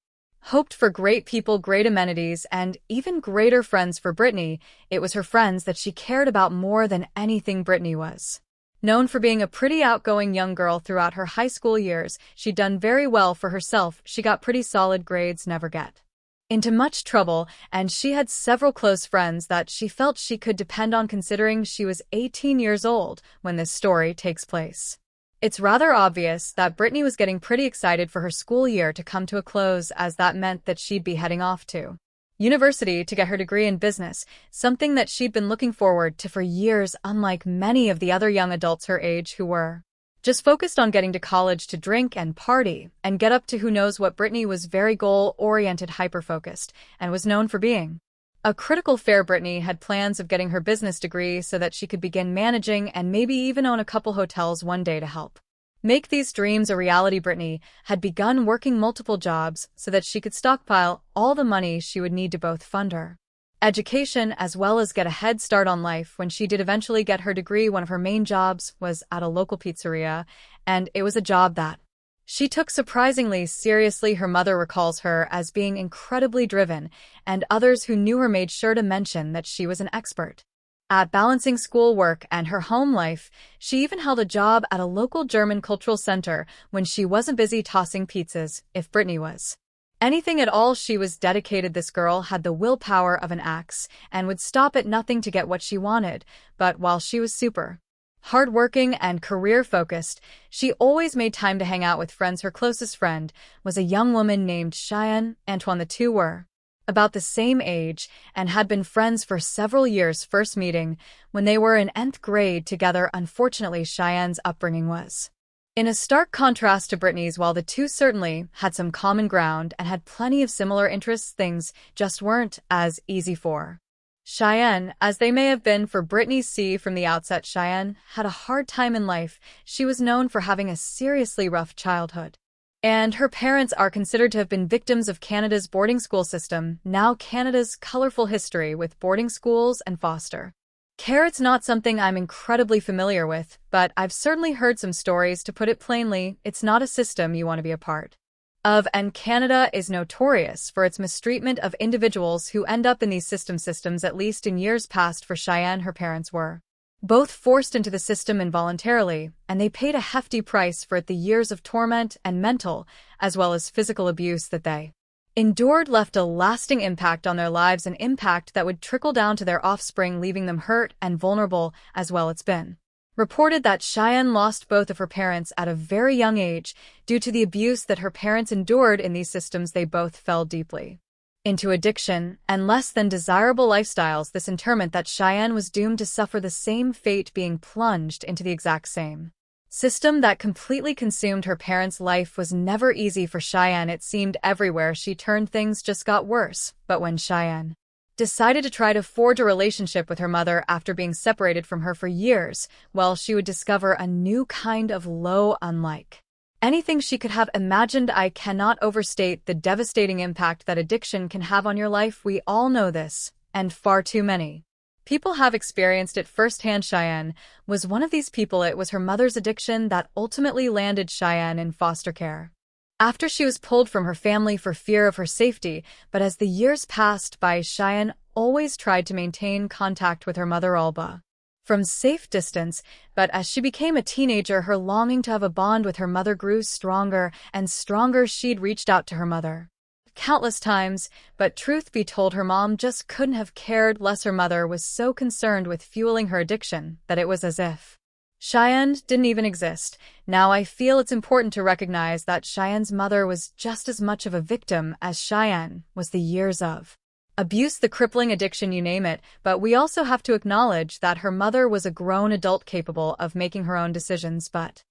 hoped for: great people, great amenities, and even greater friends. For Brittany, it was her friends that she cared about more than anything. Brittany was known for being a pretty outgoing young girl throughout her high school years. She'd done very well for herself. She got pretty solid grades, never get into much trouble, and she had several close friends that she felt she could depend on, considering she was 18 years old when this story takes place. It's rather obvious that Brittany was getting pretty excited for her school year to come to a close, as that meant that she'd be heading off to university to get her degree in business, something that she'd been looking forward to for years, unlike many of the other young adults her age who were just focused on getting to college to drink and party and get up to who knows what. Brittany was very goal-oriented, hyper-focused, and was known for being a critical fair. Brittany had plans of getting her business degree so that she could begin managing and maybe even own a couple hotels one day to help make these dreams a reality. Brittany had begun working multiple jobs so that she could stockpile all the money she would need to both fund her education as well as get a head start on life. When she did eventually get her degree, one of her main jobs was at a local pizzeria, and it was a job that she took surprisingly seriously. Her mother recalls her as being incredibly driven, and others who knew her made sure to mention that she was an expert At balancing schoolwork and her home life, she even held a job at a local German cultural center when she wasn't busy tossing pizzas, if Brittany was. Anything at all, she was dedicated. This girl had the willpower of an axe and would stop at nothing to get what she wanted, but while she was super hardworking and career-focused, she always made time to hang out with friends. Her closest friend was a young woman named Cheyenne Antoine. The two were about the same age and had been friends for several years, first meeting when they were in 10th grade together. Unfortunately, Cheyenne's upbringing was in a stark contrast to Brittany's. While the two certainly had some common ground and had plenty of similar interests, things just weren't as easy for Cheyenne as they may have been for Brittany. See, from the outset, Cheyenne had a hard time in life. She was known for having a seriously rough childhood, and her parents are considered to have been victims of Canada's boarding school system, now Canada's colorful history with boarding schools and foster care. It's not something I'm incredibly familiar with, but I've certainly heard some stories. To put it plainly, it's not a system you want to be a part of, and Canada is notorious for its mistreatment of individuals who end up in these systems. At least in years past, for Cheyenne, her parents were both forced into the system involuntarily, and they paid a hefty price for it. The years of torment and mental, as well as physical abuse that they endured left a lasting impact on their lives, an impact that would trickle down to their offspring, leaving them hurt and vulnerable as well. It's been reported that Cheyenne lost both of her parents at a very young age due to the abuse that her parents endured in these systems. They both fell deeply into addiction and less than desirable lifestyles. This interment that Cheyenne was doomed to suffer the same fate, being plunged into the exact same system that completely consumed her parents' life. Was never easy for Cheyenne. It seemed everywhere she turned, things just got worse. But when Cheyenne decided to try to forge a relationship with her mother after being separated from her for years, well, she would discover a new kind of low, unlike anything she could have imagined. I cannot overstate the devastating impact that addiction can have on your life. We all know this, and far too many people have experienced it firsthand. Cheyenne was one of these people. It was her mother's addiction that ultimately landed Cheyenne in foster care after she was pulled from her family for fear of her safety. But as the years passed by, Cheyenne always tried to maintain contact with her mother, albeit from safe distance. But as she became a teenager, her longing to have a bond with her mother grew stronger and stronger. She'd reached out to her mother countless times, but truth be told, her mom just couldn't have cared less. Her mother was so concerned with fueling her addiction that it was as if Cheyenne didn't even exist. Now, I feel it's important to recognize that Cheyenne's mother was just as much of a victim as Cheyenne was. The years of abuse, the crippling addiction, you name it, but we also have to acknowledge that her mother was a grown adult capable of making her own decisions, but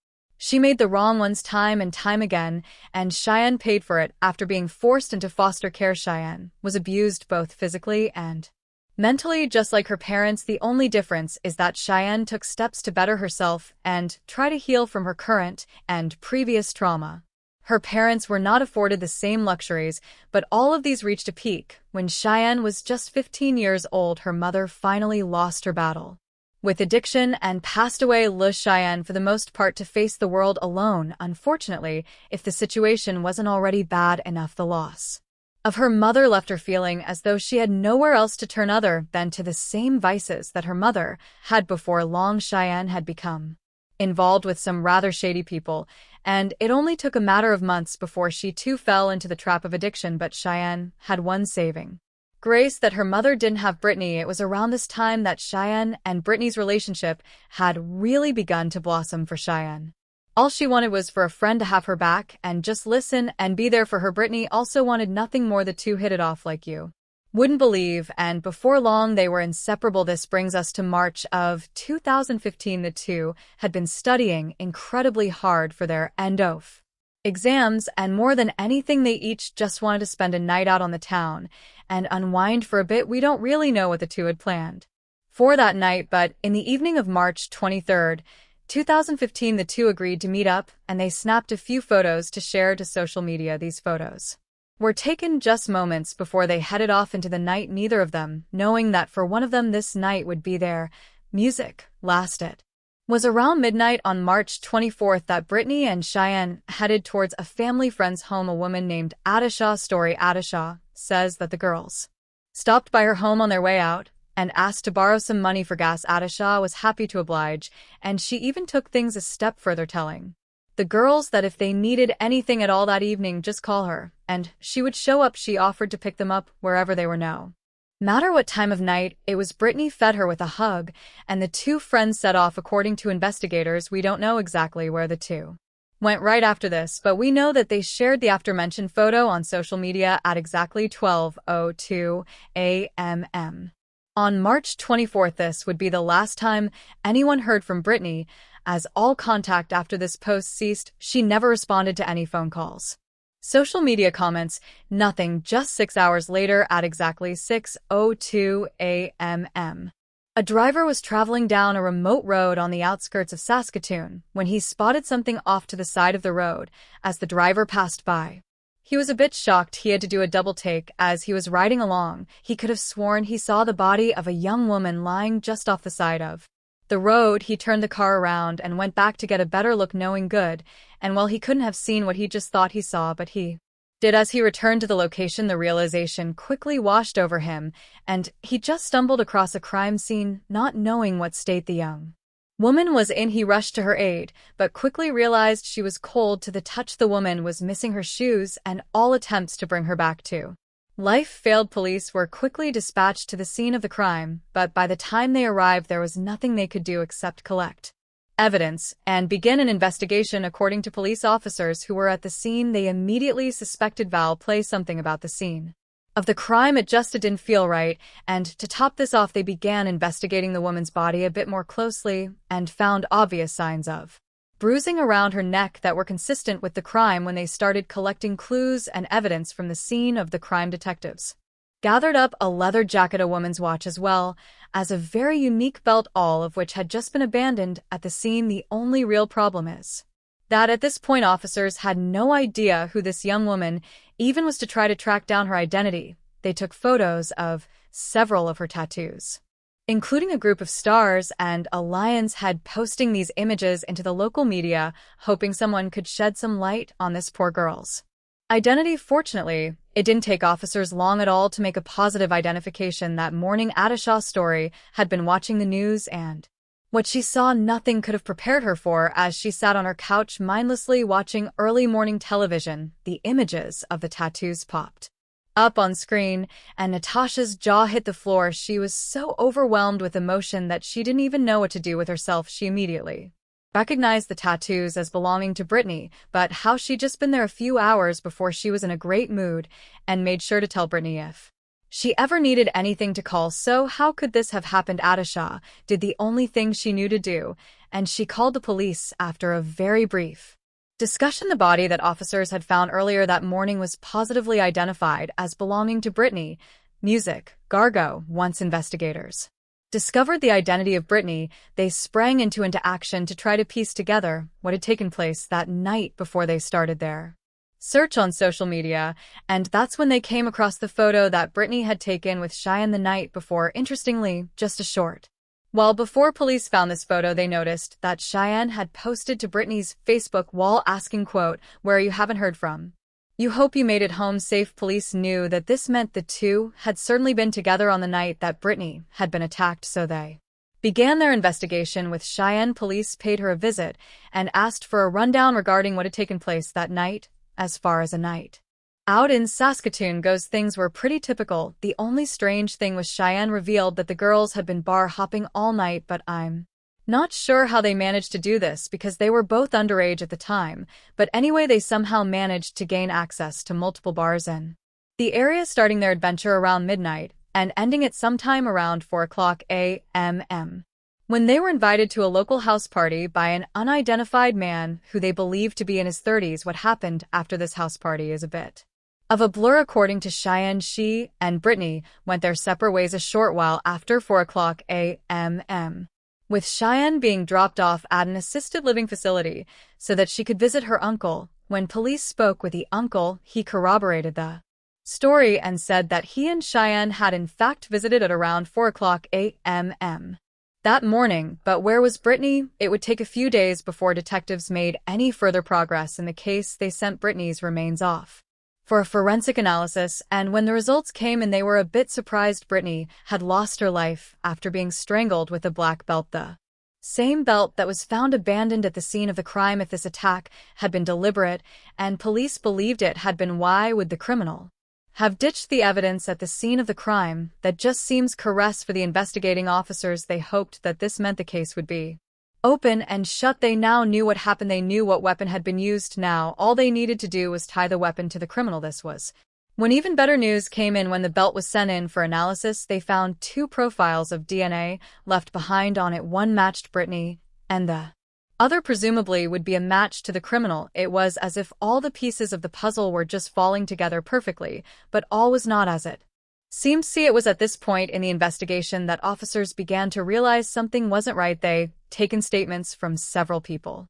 she made the wrong ones time and time again, and Cheyenne paid for it. After being forced into foster care, Cheyenne was abused both physically and mentally, just like her parents. The only difference is that Cheyenne took steps to better herself and try to heal from her current and previous trauma. Her parents were not afforded the same luxuries, but all of these reached a peak when Cheyenne was just 15 years old. Her mother finally lost her battle with addiction and passed away, leaving Cheyenne for the most part to face the world alone. Unfortunately, if the situation wasn't already bad enough, the loss of her mother left her feeling as though she had nowhere else to turn other than to the same vices that her mother had. Before long, Cheyenne had become involved with some rather shady people, and it only took a matter of months before she too fell into the trap of addiction. But Cheyenne had one saving grace, that her mother didn't have Brittany. It was around this time that Cheyenne and Brittany's relationship had really begun to blossom. For Cheyenne, all she wanted was for a friend to have her back and just listen and be there for her. Brittany also wanted nothing more. The two hit it off like you wouldn't believe, and before long they were inseparable. This brings us to March of 2015. The two had been studying incredibly hard for their end-of exams, and more than anything, they each just wanted to spend a night out on the town and unwind for a bit. We don't really know what the two had planned for that night, but in the evening of March 23rd, 2015, the two agreed to meet up, and they snapped a few photos to share to social media. These photos were taken just moments before they headed off into the night, neither of them knowing that for one of them this night would be their music last. It was around midnight on March 24th that Brittany and Cheyenne headed towards a family friend's home. A woman named Adisha story. Adisha says that the girls stopped by her home on their way out, and asked to borrow some money for gas. Atisha was happy to oblige, and she even took things a step further, telling the girls that if they needed anything at all that evening, just call her, and she would show up. She offered to pick them up wherever they were. No matter what time of night it was, Brittany fed her with a hug, and the two friends set off. According to investigators, we don't know exactly where the two went right after this, but we know that they shared the aforementioned photo on social media at exactly 12:02 a.m. On March 24th, this would be the last time anyone heard from Brittany, as all contact after this post ceased. She never responded to any phone calls, social media comments, nothing. Just 6 hours later, at exactly 6:02 a.m., a driver was traveling down a remote road on the outskirts of Saskatoon when he spotted something off to the side of the road. As the driver passed by, he was a bit shocked. He had to do a double take as he was riding along. He could have sworn he saw the body of a young woman lying just off the side of the road. He turned the car around and went back to get a better look, knowing good and well he couldn't have seen what he just thought he saw, but he did. As he returned to the location, the realization quickly washed over him, and he just stumbled across a crime scene, not knowing what state the young woman was in. He rushed to her aid, but quickly realized she was cold to the touch. The woman was missing her shoes, and all attempts to bring her back to life failed. Police were quickly dispatched to the scene of the crime, but by the time they arrived, there was nothing they could do except collect evidence and begin an investigation. According to police officers who were at the scene, they immediately suspected foul play, something about the scene of the crime. It just didn't feel right, and to top this off, they began investigating the woman's body a bit more closely and found obvious signs of bruising around her neck that were consistent with the crime. When they started collecting clues and evidence from the scene of the crime, detectives gathered up a leather jacket, a woman's watch, as well as a very unique belt, all of which had just been abandoned at the scene. The only real problem is that at this point, officers had no idea who this young woman even was. To try to track down her identity, they took photos of several of her tattoos, including a group of stars and a lion's head, posting these images into the local media, hoping someone could shed some light on this poor girl's identity. Fortunately, it didn't take officers long at all to make a positive identification. That morning, Atisha's story had been watching the news, and what she saw, nothing could have prepared her for. As she sat on her couch mindlessly watching early morning television, the images of the tattoos popped up on screen, and Natasha's jaw hit the floor. She was so overwhelmed with emotion that she didn't even know what to do with herself. She immediately recognized the tattoos as belonging to Brittany, but how she'd just been there a few hours before. She was in a great mood and made sure to tell Brittany if she ever needed anything to call. So how could this have happened? Atisha did the only thing she knew to do, and she called the police. After a very brief discussion, the body that officers had found earlier that morning was positively identified as belonging to Brittany. Music, Gargo. Once investigators discovered the identity of Brittany, they sprang into action to try to piece together what had taken place that night before they started their search on social media, and that's when they came across the photo that Brittany had taken with Cheyenne the night before. Interestingly, just a short while before police found this photo, they noticed that Cheyenne had posted to Brittany's Facebook wall asking, quote, "Where you haven't heard from. You hope you made it home safe." Police knew that this meant the two had certainly been together on the night that Brittany had been attacked, so they began their investigation with Cheyenne. Police paid her a visit and asked for a rundown regarding what had taken place that night. As far as a night out in Saskatoon goes, things were pretty typical. The only strange thing was Cheyenne revealed that the girls had been bar hopping all night, but I'm not sure how they managed to do this because they were both underage at the time, but anyway, they somehow managed to gain access to multiple bars in the area, starting their adventure around midnight and ending at sometime around 4:00 a.m. when they were invited to a local house party by an unidentified man who they believed to be in his 30s. What happened after this house party is a bit of a blur. According to Cheyenne, she and Brittany went their separate ways a short while after 4:00 a.m., with Cheyenne being dropped off at an assisted living facility so that she could visit her uncle. When police spoke with the uncle, he corroborated the story and said that he and Cheyenne had in fact visited at around 4:00 a.m. that morning. But where was Brittany? It would take a few days before detectives made any further progress in the case. They sent Brittany's remains off for a forensic analysis, and when the results came in, they were a bit surprised. Brittany had lost her life after being strangled with a black belt, the same belt that was found abandoned at the scene of the crime. If this attack had been deliberate, and police believed it had been, why would the criminal have ditched the evidence at the scene of the crime? That just seems curious for the investigating officers. They hoped that this meant the case would be open and shut. They now knew what happened. They knew what weapon had been used. Now all they needed to do was tie the weapon to the criminal. This was when even better news came in. When the belt was sent in for analysis, they found 2 profiles of DNA left behind on it. One matched Brittany, and the other presumably would be a match to the criminal. It was as if all the pieces of the puzzle were just falling together perfectly, but all was not as it seemed. It was at this point in the investigation that officers began to realize something wasn't right. They taken statements from several people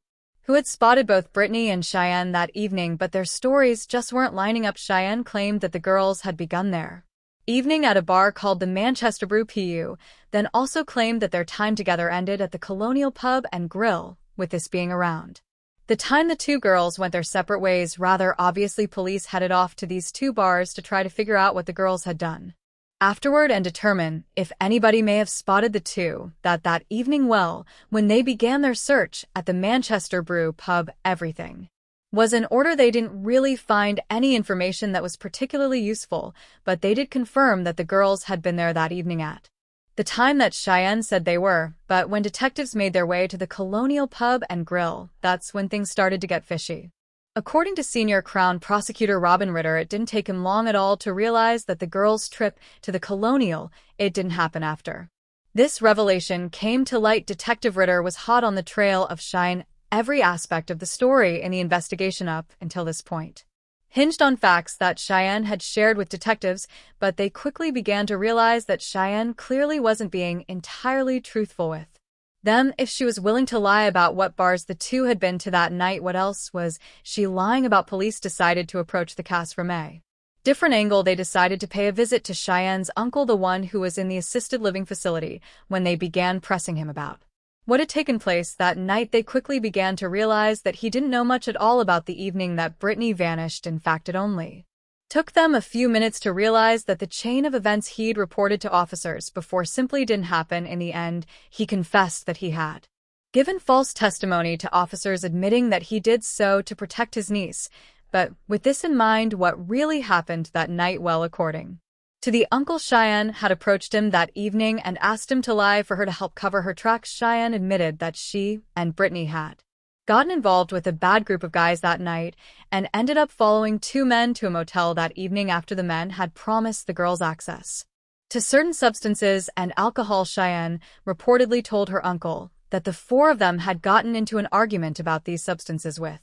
who had spotted both Brittany and Cheyenne that evening, but their stories just weren't lining up. Cheyenne claimed that the girls had begun their evening at a bar called the Manchester Brew PU, then also claimed that their time together ended at the Colonial Pub and Grill, with this being around the time the 2 girls went their separate ways. Rather obviously, police headed off to these 2 bars to try to figure out what the girls had done afterward and determine if anybody may have spotted the 2 that evening. Well, when they began their search at the Manchester Brew Pub, everything was in order. They didn't really find any information that was particularly useful, but they did confirm that the girls had been there that evening at the time that Cheyenne said they were. But when detectives made their way to the Colonial Pub and Grill, that's when things started to get fishy. According to senior Crown Prosecutor Robin Ritter, it didn't take him long at all to realize that the girls' trip to the Colonial, it didn't happen after this revelation came to light. Detective Ritter was hot on the trail of Cheyenne. Every aspect of the story in the investigation up until this point hinged on facts that Cheyenne had shared with detectives, but they quickly began to realize that Cheyenne clearly wasn't being entirely truthful with them. If she was willing to lie about what bars the 2 had been to that night, what else was she lying about? Police decided to approach the cast from a different angle. They decided to pay a visit to Cheyenne's uncle, the one who was in the assisted living facility. When they began pressing him about what had taken place that night, they quickly began to realize that he didn't know much at all about the evening that Brittany vanished. In fact, it only took them a few minutes to realize that the chain of events he'd reported to officers before simply didn't happen. In the end, he confessed that he had given false testimony to officers, admitting that he did so to protect his niece. But with this in mind, what really happened that night? Well, according to the uncle, Cheyenne had approached him that evening and asked him to lie for her to help cover her tracks. Cheyenne admitted that she and Brittany had gotten involved with a bad group of guys that night and ended up following 2 men to a motel that evening after the men had promised the girls access to certain substances and alcohol. Cheyenne reportedly told her uncle that the 4 of them had gotten into an argument about these substances, with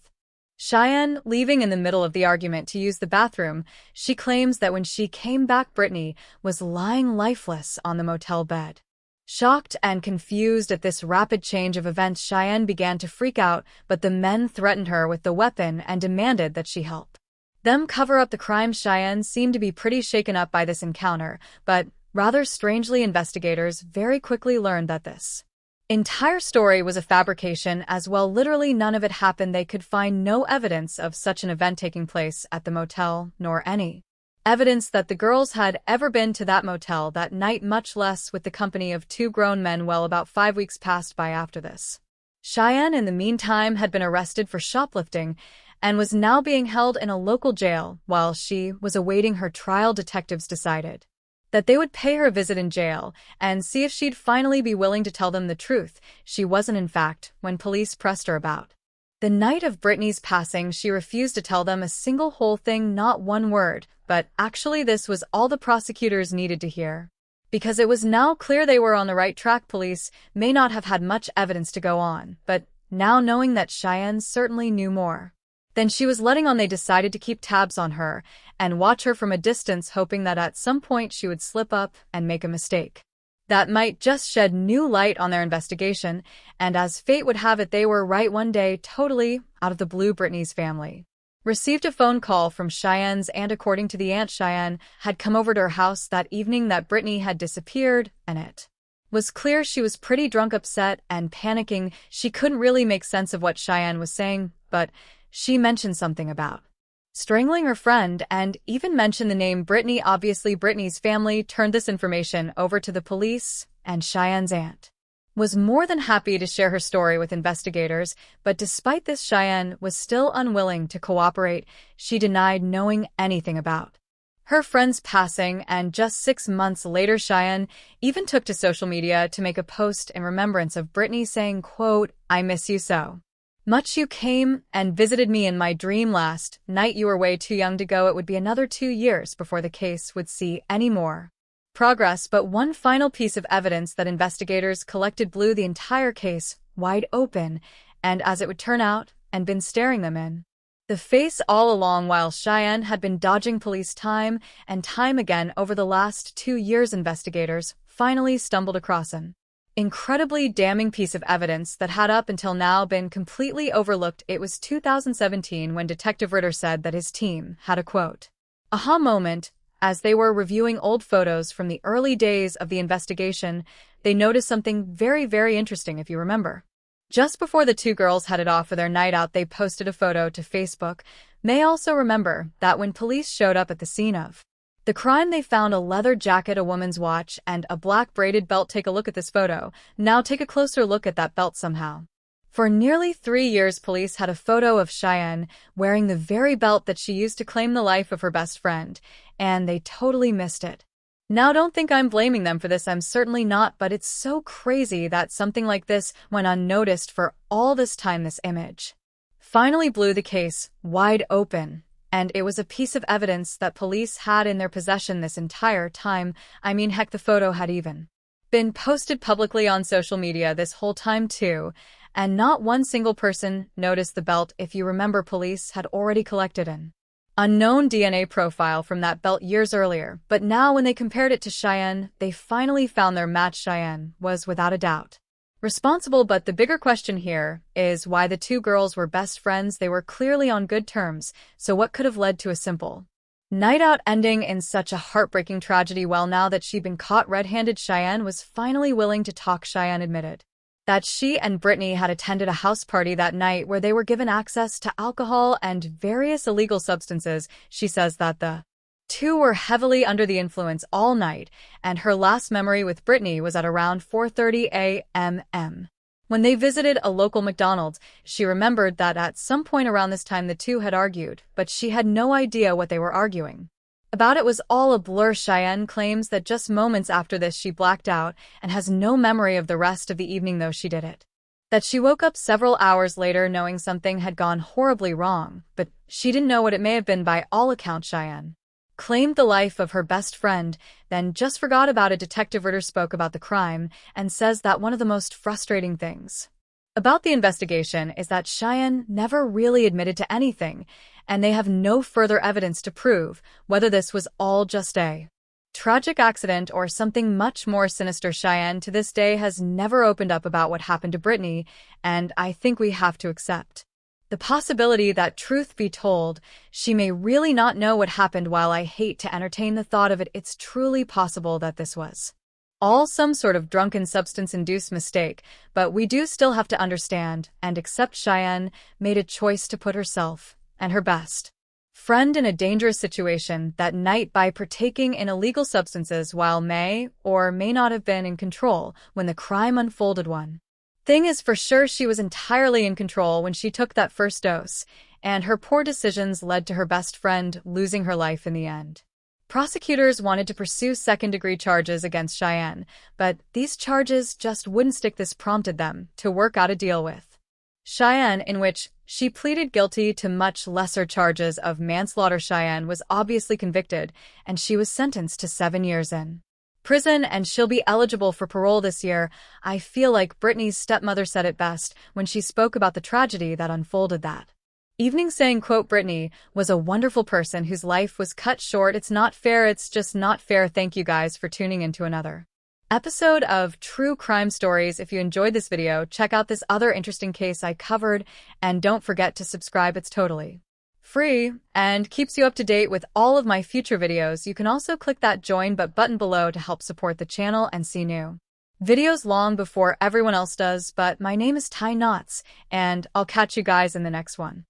Cheyenne leaving in the middle of the argument to use the bathroom. She claims that when she came back, Brittany was lying lifeless on the motel bed. Shocked and confused at this rapid change of events, Cheyenne began to freak out, but the men threatened her with the weapon and demanded that she help them cover up the crime. Cheyenne seemed to be pretty shaken up by this encounter, but rather strangely, investigators very quickly learned that this entire story was a fabrication as well. Literally none of it happened. They could find no evidence of such an event taking place at the motel, nor any evidence that the girls had ever been to that motel that night, much less with the company of 2 grown men. Well, about 5 weeks passed by after this. Cheyenne, in the meantime, had been arrested for shoplifting and was now being held in a local jail. While she was awaiting her trial, detectives decided that they would pay her a visit in jail and see if she'd finally be willing to tell them the truth. She wasn't, in fact, when police pressed her about the night of Brittany's passing. She refused to tell them a single whole thing, not one word. But actually, this was all the prosecutors needed to hear, because it was now clear they were on the right track. Police may not have had much evidence to go on, but now knowing that Cheyenne certainly knew more than she was letting on, they decided to keep tabs on her and watch her from a distance, hoping that at some point she would slip up and make a mistake that might just shed new light on their investigation. And as fate would have it, they were right. One day, totally out of the blue, Brittany's family received a phone call from Cheyenne's aunt. According to the aunt, Cheyenne had come over to her house that evening that Brittany had disappeared, and it was clear she was pretty drunk, upset, and panicking. She couldn't really make sense of what Cheyenne was saying, but she mentioned something about strangling her friend, and even mentioned the name Brittany. Obviously, Brittany's family turned this information over to the police, and Cheyenne's aunt was more than happy to share her story with investigators, but despite this, Cheyenne was still unwilling to cooperate. She denied knowing anything about her friend's passing, and just 6 months later, Cheyenne even took to social media to make a post in remembrance of Brittany, saying, quote, "I miss you so much. You came and visited me in my dream last night. You were way too young to go. It would be another 2 years before the case would see any more progress." But one final piece of evidence that investigators collected blew the entire case wide open, and as it would turn out, and been staring them in the face all along. While Cheyenne had been dodging police time and time again over the last 2 years, investigators finally stumbled across an incredibly damning piece of evidence that had up until now been completely overlooked. It was 2017 when Detective Ritter said that his team had a, quote, aha moment. As they were reviewing old photos from the early days of the investigation, they noticed something very, very interesting, if you remember. Just before the two girls headed off for their night out, they posted a photo to Facebook. May also remember that when police showed up at the scene of the crime, they found a leather jacket, a woman's watch, and a black braided belt. Take a look at this photo. Now take a closer look at that belt. Somehow, for nearly 3 years, police had a photo of Cheyenne wearing the very belt that she used to claim the life of her best friend, and they totally missed it. Now, don't think I'm blaming them for this. I'm certainly not, but it's so crazy that something like this went unnoticed for all this time. This image finally blew the case wide open, and it was a piece of evidence that police had in their possession this entire time. I mean, heck, the photo had even been posted publicly on social media this whole time too, and not one single person noticed the belt. If you remember, police had already collected an unknown DNA profile from that belt years earlier, but now when they compared it to Cheyenne, they finally found their match. Cheyenne was without a doubt responsible, but the bigger question here is why the two girls were best friends. They were clearly on good terms, so what could have led to a simple night out ending in such a heartbreaking tragedy? Well, now that she'd been caught red-handed, Cheyenne was finally willing to talk. Cheyenne admitted that she and Brittany had attended a house party that night where they were given access to alcohol and various illegal substances. She says that the two were heavily under the influence all night, and her last memory with Brittany was at around 4:30 a.m. When they visited a local McDonald's. She remembered that at some point around this time the two had argued, but she had no idea what they were arguing about. It was all a blur. Cheyenne claims that just moments after this she blacked out and has no memory of the rest of the evening, though she did it. That she woke up several hours later knowing something had gone horribly wrong, but she didn't know what it may have been. By all accounts, Cheyenne claimed the life of her best friend, then just forgot about it. Detective Ritter spoke about the crime and says that one of the most frustrating things about the investigation is that Cheyenne never really admitted to anything, and they have no further evidence to prove whether this was all just a tragic accident or something much more sinister. Cheyenne to this day has never opened up about what happened to Brittany, and I think we have to accept the possibility that, truth be told, she may really not know what happened. While I hate to entertain the thought of it, it's truly possible that this was all some sort of drunken substance-induced mistake, but we do still have to understand and accept Cheyenne made a choice to put herself and her best friend in a dangerous situation that night by partaking in illegal substances while may or may not have been in control when the crime unfolded. One thing is for sure, she was entirely in control when she took that first dose, and her poor decisions led to her best friend losing her life in the end. Prosecutors wanted to pursue second-degree charges against Cheyenne, but these charges just wouldn't stick. This prompted them to work out a deal with Cheyenne in which she pleaded guilty to much lesser charges of manslaughter. Cheyenne was obviously convicted, and she was sentenced to 7 years in prison, and she'll be eligible for parole this year. I feel like Brittany's stepmother said it best when she spoke about the tragedy that unfolded that evening, saying, quote, "Brittany was a wonderful person whose life was cut short. It's not fair. It's just not fair." Thank you guys for tuning into another episode of True Crime Stories. If you enjoyed this video, check out this other interesting case I covered, and don't forget to subscribe. It's totally free and keeps you up to date with all of my future videos. You can also click that join button below to help support the channel and see new videos long before everyone else does. But my name is Ty Knotts, and I'll catch you guys in the next one.